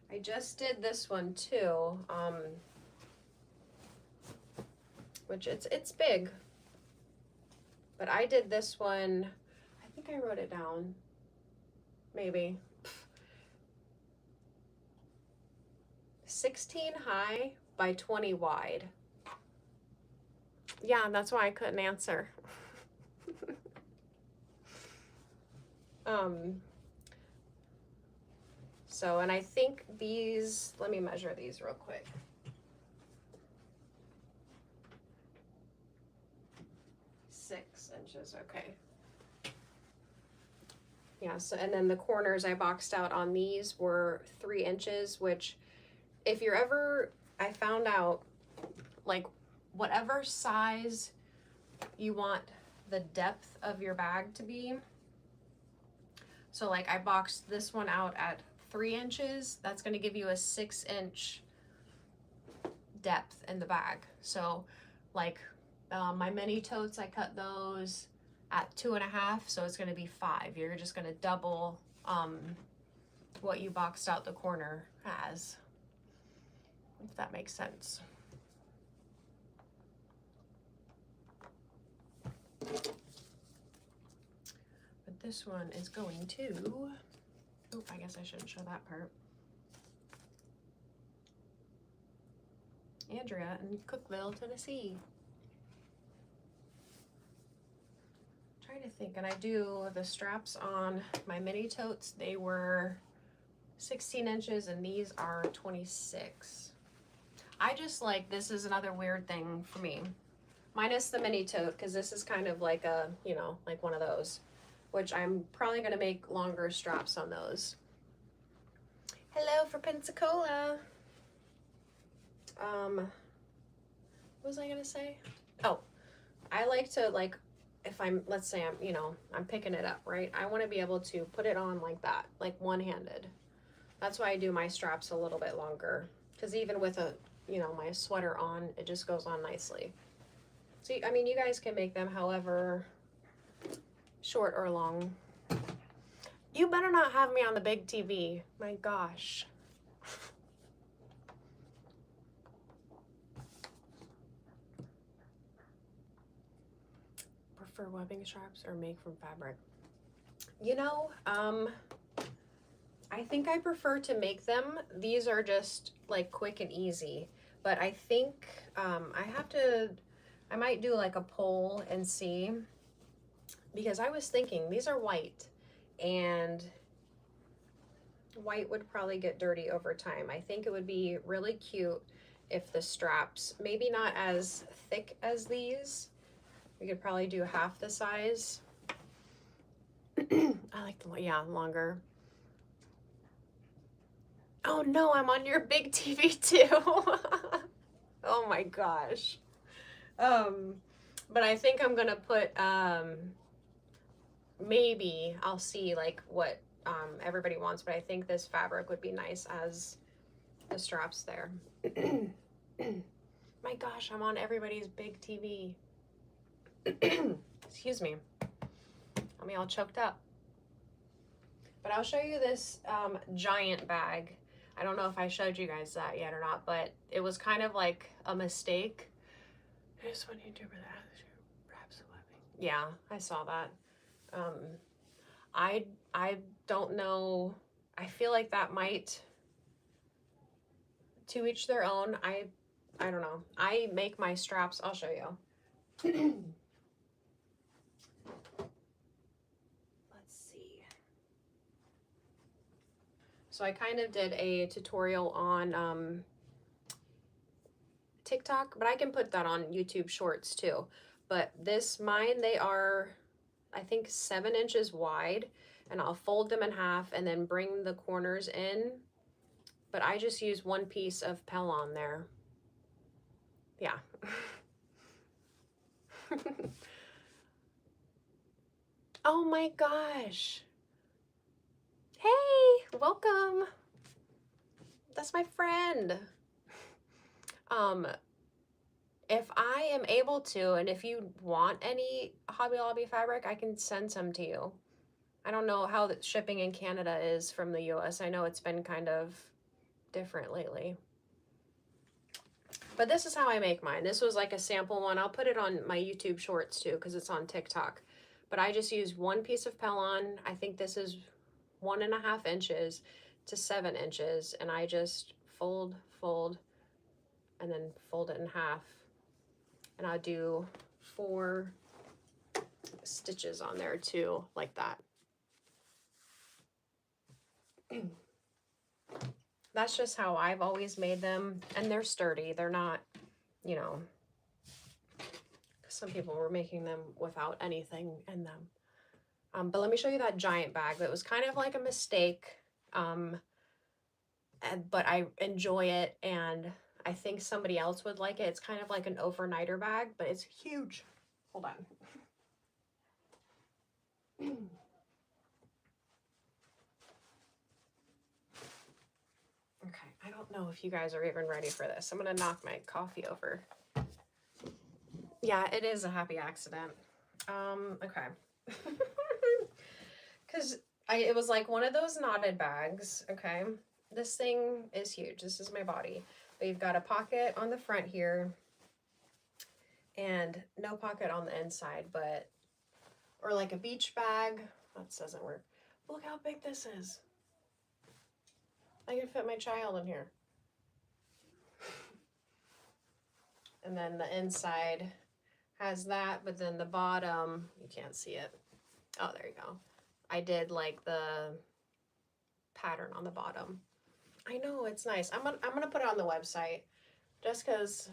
I just did this one too, which it's big, but I did this one, I think I wrote it down, maybe. 16 high by 20 wide. Yeah, that's why I couldn't answer. So, and I think these, let me measure these real quick. Six inches, okay. Yeah, so, and then the corners I boxed out on these were 3 inches, which if you're ever, I found out, like, whatever size you want the depth of your bag to be. So like I boxed this one out at 3 inches. That's going to give you a 6-inch depth in the bag. So like my mini totes, I cut those at 2.5, so it's going to be 5. You're just going to double what you boxed out the corner as, if that makes sense. But this one is going to, oh, I guess I shouldn't show that part. Andrea in Cookeville, Tennessee. Trying to think, and I do the straps on my mini totes. They were 16 inches and these are 26. I just like, this is another weird thing for me. Minus the mini tote, because this is kind of like a, you know, like one of those, which I'm probably going to make longer straps on those. Hello for Pensacola. What was I going to say? Oh, I like to, like, if I'm, let's say I'm, you know, I'm picking it up, right? I want to be able to put it on like that, like one-handed. That's why I do my straps a little bit longer, because even with a, you know, my sweater on, it just goes on nicely. So, I mean, you guys can make them however short or long. You better not have me on the big TV. My gosh. Prefer webbing straps or make from fabric? You know, I think I prefer to make them. These are just like quick and easy, but I think I might do like a poll and see, because I was thinking these are white and white would probably get dirty over time. I think it would be really cute if the straps, maybe not as thick as these, we could probably do half the size. I like the, yeah, longer. Oh no, I'm on your big TV too. Oh my gosh. But I think I'm gonna put, maybe I'll see like what everybody wants, but I think this fabric would be nice as the straps there. My gosh, I'm on everybody's big TV. Excuse me. Got me all choked up. But I'll show you this giant bag. I don't know if I showed you guys that yet or not, but it was kind of like a mistake. Here's one YouTuber that perhaps yeah, I saw that. I don't know. I feel like that might, to each their own. I don't know. I make my straps. I'll show you. Let's see. So I kind of did a tutorial on TikTok, but I can put that on YouTube Shorts too. But mine, they are, I think, 7 inches wide, and I'll fold them in half and then bring the corners in. But I just use one piece of Pellon there. Yeah. Oh my gosh. Hey, welcome. That's my friend. If I am able to, and if you want any Hobby Lobby fabric, I can send some to you. I don't know how the shipping in Canada is from the US. I know it's been kind of different lately. But this is how I make mine. This was like a sample one. I'll put it on my YouTube Shorts too, because it's on TikTok. But I just use one piece of Pellon. I think this is 1.5 inches to 7 inches. And I just fold, and then fold it in half. And I'll do 4 stitches on there too, like that. That's just how I've always made them, and they're sturdy. They're not, you know, some people were making them without anything in them. But let me show you that giant bag. That was kind of like a mistake, but I enjoy it, and I think somebody else would like it. It's kind of like an overnighter bag, but it's huge. Hold on. Okay, I don't know if you guys are even ready for this. I'm gonna knock my coffee over. Yeah, it is a happy accident. Okay. Because it was like one of those knotted bags, okay? This thing is huge. This is my body. But you've got a pocket on the front here and no pocket on the inside, but, or like a beach bag. That doesn't work. Look how big this is. I can fit my child in here. And then the inside has that, but then the bottom, you can't see it. Oh, there you go. I did like the pattern on the bottom. I know, it's nice. I'm gonna put it on the website just because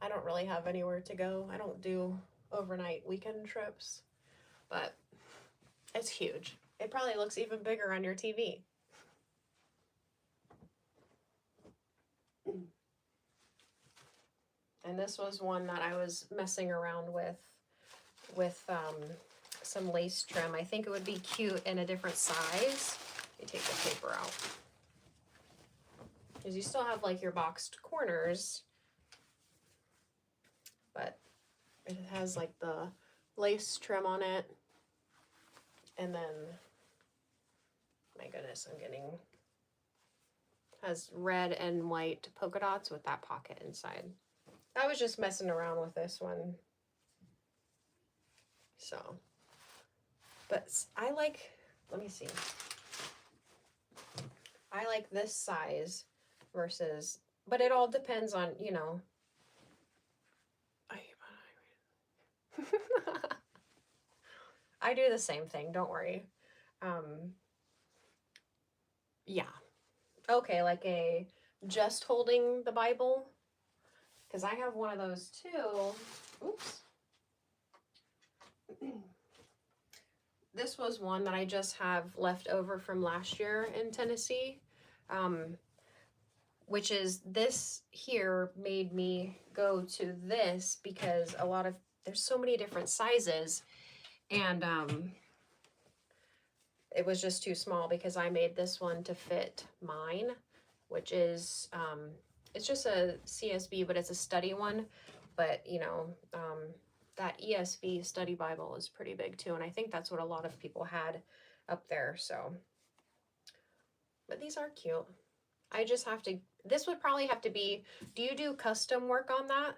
I don't really have anywhere to go. I don't do overnight weekend trips, but it's huge. It probably looks even bigger on your TV. And this was one that I was messing around with some lace trim. I think it would be cute in a different size. Let me take the paper out. Because you still have like your boxed corners, but it has like the lace trim on it. And then, my goodness, I'm getting, has red and white polka dots with that pocket inside. I was just messing around with this one. So, but I like, let me see. I like this size versus, but it all depends on, you know. I do the same thing, don't worry. Yeah. Okay, like a just holding the Bible. Because I have one of those too. Oops. This was one that I just have left over from last year in Tennessee. which is this here made me go to this because there's so many different sizes, and it was just too small because I made this one to fit mine, which is, it's just a CSB, but it's a study one. But, you know, that ESV study Bible is pretty big too. And I think that's what a lot of people had up there. So, but these are cute. I just have to, this would probably have to be, do you do custom work on that?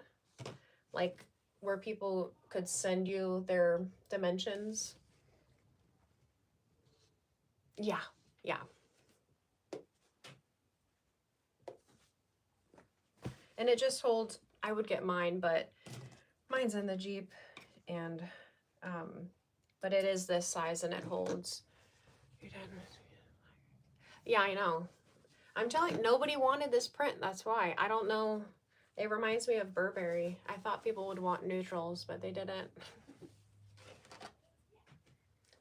Like where people could send you their dimensions? Yeah, yeah. And it just holds, I would get mine, but mine's in the Jeep, and, but it is this size and it holds. Yeah, I know. I'm telling, nobody wanted this print, that's why. I don't know. It reminds me of Burberry. I thought people would want neutrals, but they didn't.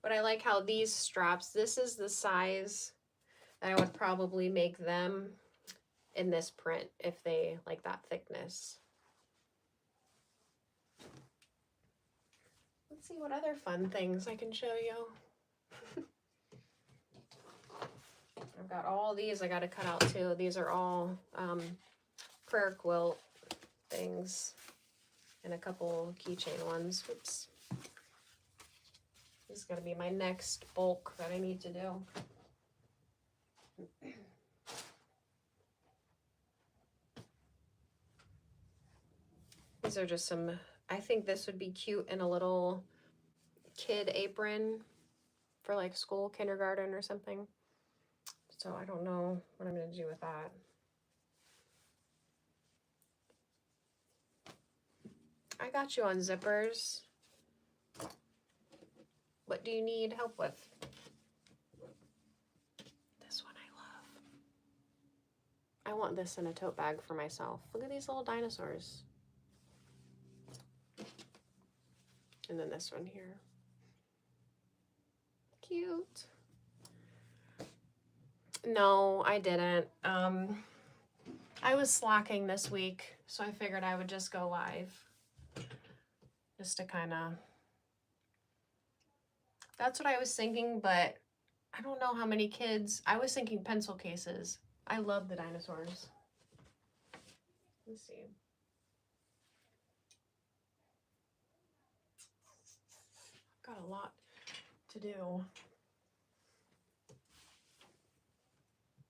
But I like how these straps, this is the size that I would probably make them in this print if they like that thickness. Let's see what other fun things I can show you. I've got all these I got to cut out too. These are all prayer quilt things and a couple keychain ones. Oops. This is going to be my next bulk that I need to do. These are just some, I think this would be cute in a little kid apron for like school, kindergarten or something. So I don't know what I'm going to do with that. I got you on zippers. What do you need help with? This one I love. I want this in a tote bag for myself. Look at these little dinosaurs. And then this one here. Cute. No, I didn't. I was slacking this week, so I figured I would just go live. Just to kind of... That's what I was thinking, but I don't know how many kids... I was thinking pencil cases. I love the dinosaurs. Let's see. I've got a lot to do.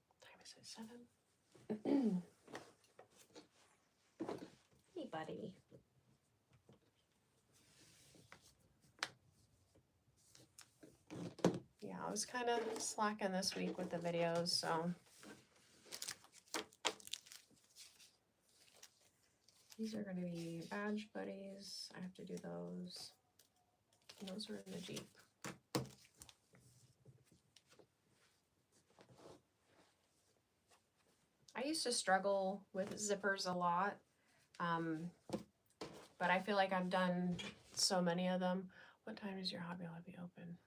What time is it? 7? Hey, buddy. Yeah, I was kind of slacking this week with the videos, so. These are going to be badge buddies. I have to do those. And those are in the Jeep. I used to struggle with zippers a lot, but I feel like I've done so many of them. What time is your Hobby Lobby open?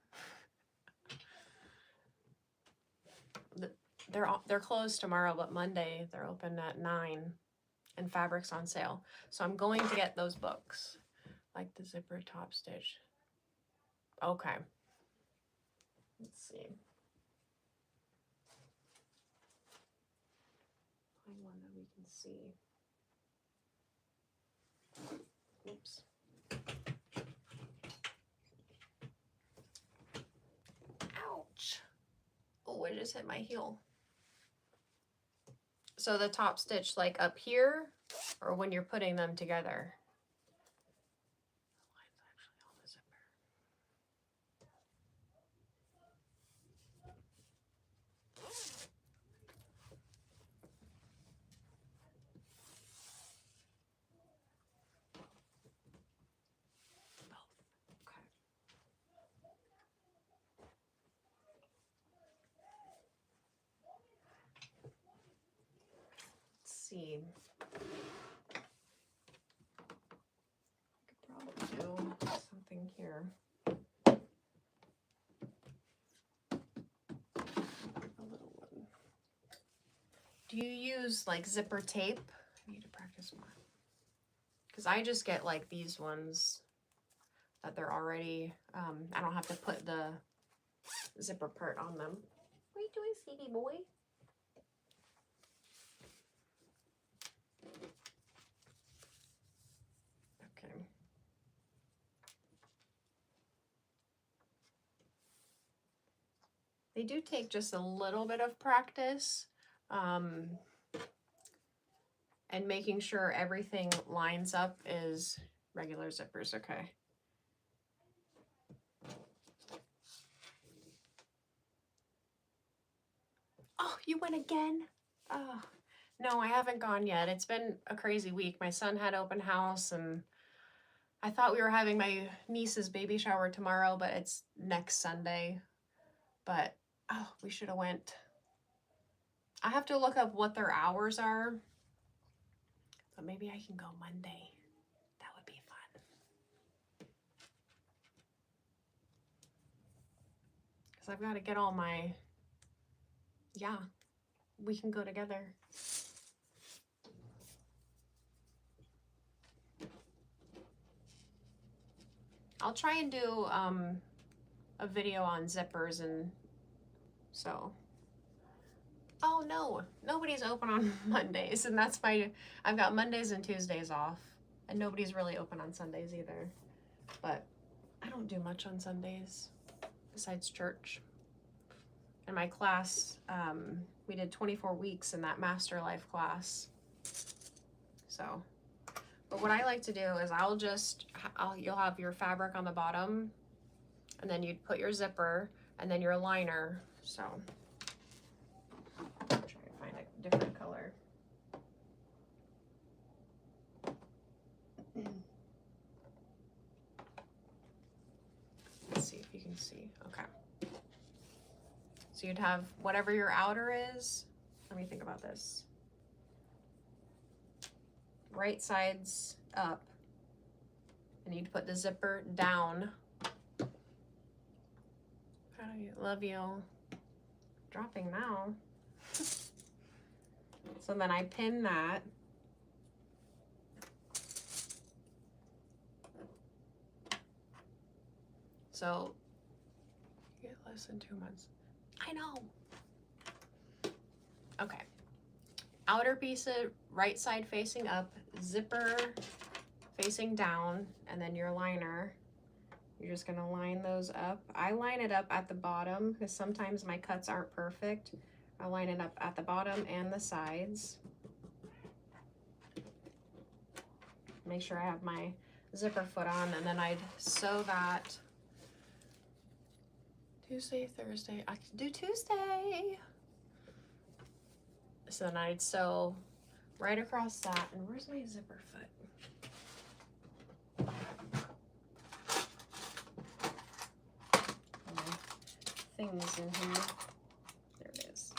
They're closed tomorrow, but Monday they're open at 9, and fabric's on sale. So I'm going to get those books, like the zipper top stitch. Okay. Let's see. Find one that we can see. Oops. Ouch. Oh, I just hit my heel. So the top stitch like up here, or when you're putting them together? The line's actually on the zipper. Both. Okay. Let's see. I could probably do something here. A little one. Do you use like zipper tape? I need to practice more. Because I just get like these ones that they're already, I don't have to put the zipper part on them. What are you doing, Stevie boy? Okay. They do take just a little bit of practice, and making sure everything lines up is regular zippers, okay. Oh, you went again? Oh, no, I haven't gone yet. It's been a crazy week. My son had open house, and I thought we were having my niece's baby shower tomorrow, but it's next Sunday. But, oh, we should have went. I have to look up what their hours are. But maybe I can go Monday. That would be fun. Because I've got to get all my, yeah, we can go together. I'll try and do a video on zippers, and so. Oh no, nobody's open on Mondays, and that's I've got Mondays and Tuesdays off, and nobody's really open on Sundays either. But I don't do much on Sundays besides church. In my class, we did 24 weeks in that Master Life class. So, but what I like to do is you'll have your fabric on the bottom, and then you'd put your zipper, and then your liner. So, I'm trying to find a different color. Let's see if you can see. Okay. So you'd have whatever your outer is. Let me think about this. Right side's up, and you'd put the zipper down. How do you love you? Dropping now. So then I pin that. So you get less than 2 months. I know. Okay. Outer piece of right side facing up, zipper facing down, and then your liner. You're just gonna line those up. I line it up at the bottom because sometimes my cuts aren't perfect. I line it up at the bottom and the sides. Make sure I have my zipper foot on, and then I'd sew that Tuesday, Thursday. I can do Tuesday. So then I'd sew right across that. And where's my zipper foot? My things in here. There it is.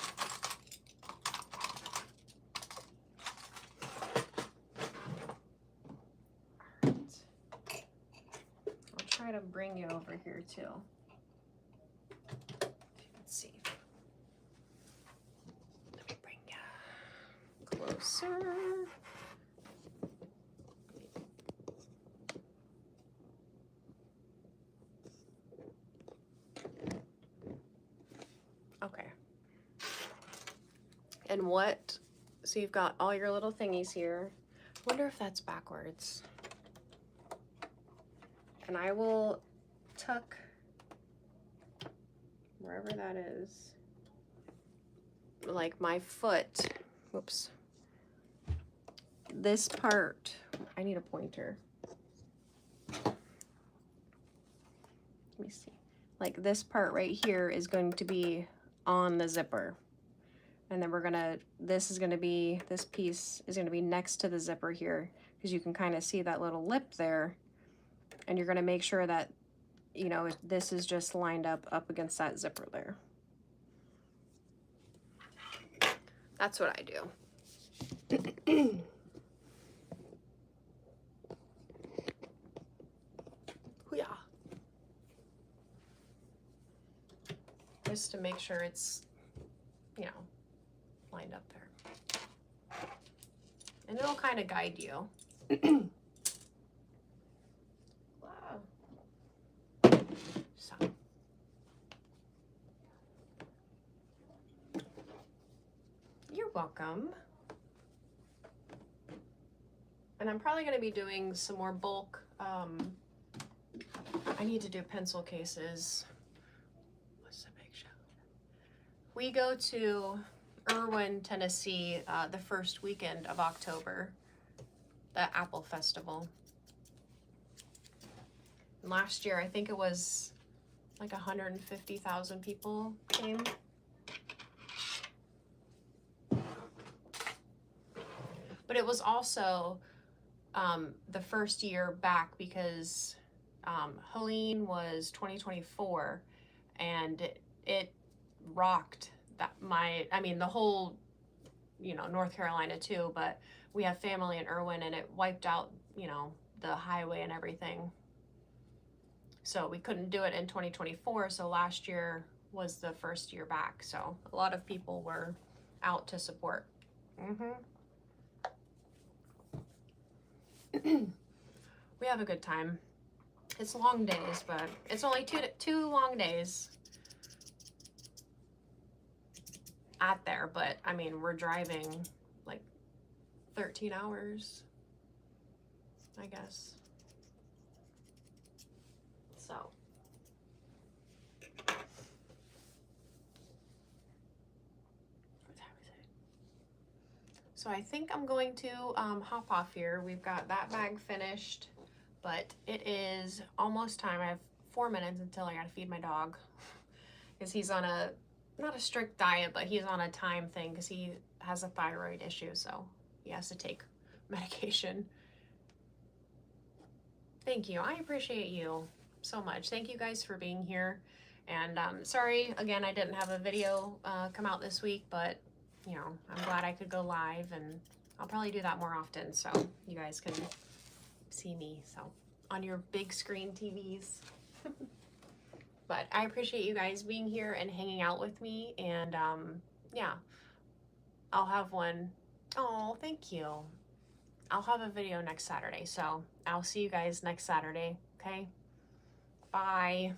All right. I'll try to bring you over here too. Let's see. Let me bring you closer. Okay. And so you've got all your little thingies here. I wonder if that's backwards. And I will tuck wherever that is, like my foot, whoops. This part, I need a pointer. Let me see. Like this part right here is going to be on the zipper. And then this piece is gonna be next to the zipper here, because you can kind of see that little lip there. And you're gonna make sure that, you know, this is just lined up against that zipper there. That's what I do. Yeah. Just to make sure it's, you know, lined up there. and it'll kind of guide you. Wow. So. You're welcome. And I'm probably going to be doing some more bulk. I need to do pencil cases. What's the big show? We go to Irwin, Tennessee, the first weekend of October, the Apple Festival. And last year, I think it was like 150,000 people came. But it was also the first year back because Helene was 2024, and it rocked that the whole, North Carolina too, but we have family in Irwin, and it wiped out, the highway and everything. So we couldn't do it in 2024, so last year was the first year back. So a lot of people were out to support. We have a good time. It's long days, but it's only two long days at there. But I mean, we're driving like 13 hours, I guess. So. What time is it? So I think I'm going to hop off here. We've got that bag finished. But it is almost time. I have 4 minutes until I gotta feed my dog. Because he's on not a strict diet, but he's on a time thing because he has a thyroid issue, so he has to take medication. Thank you. I appreciate you so much. Thank you guys for being here. And sorry, again, I didn't have a video come out this week, but, I'm glad I could go live, and I'll probably do that more often so you guys can see me on your big screen TVs. But I appreciate you guys being here and hanging out with me, and yeah, I'll have one. Oh, thank you. I'll have a video next Saturday, so I'll see you guys next Saturday. Okay, bye.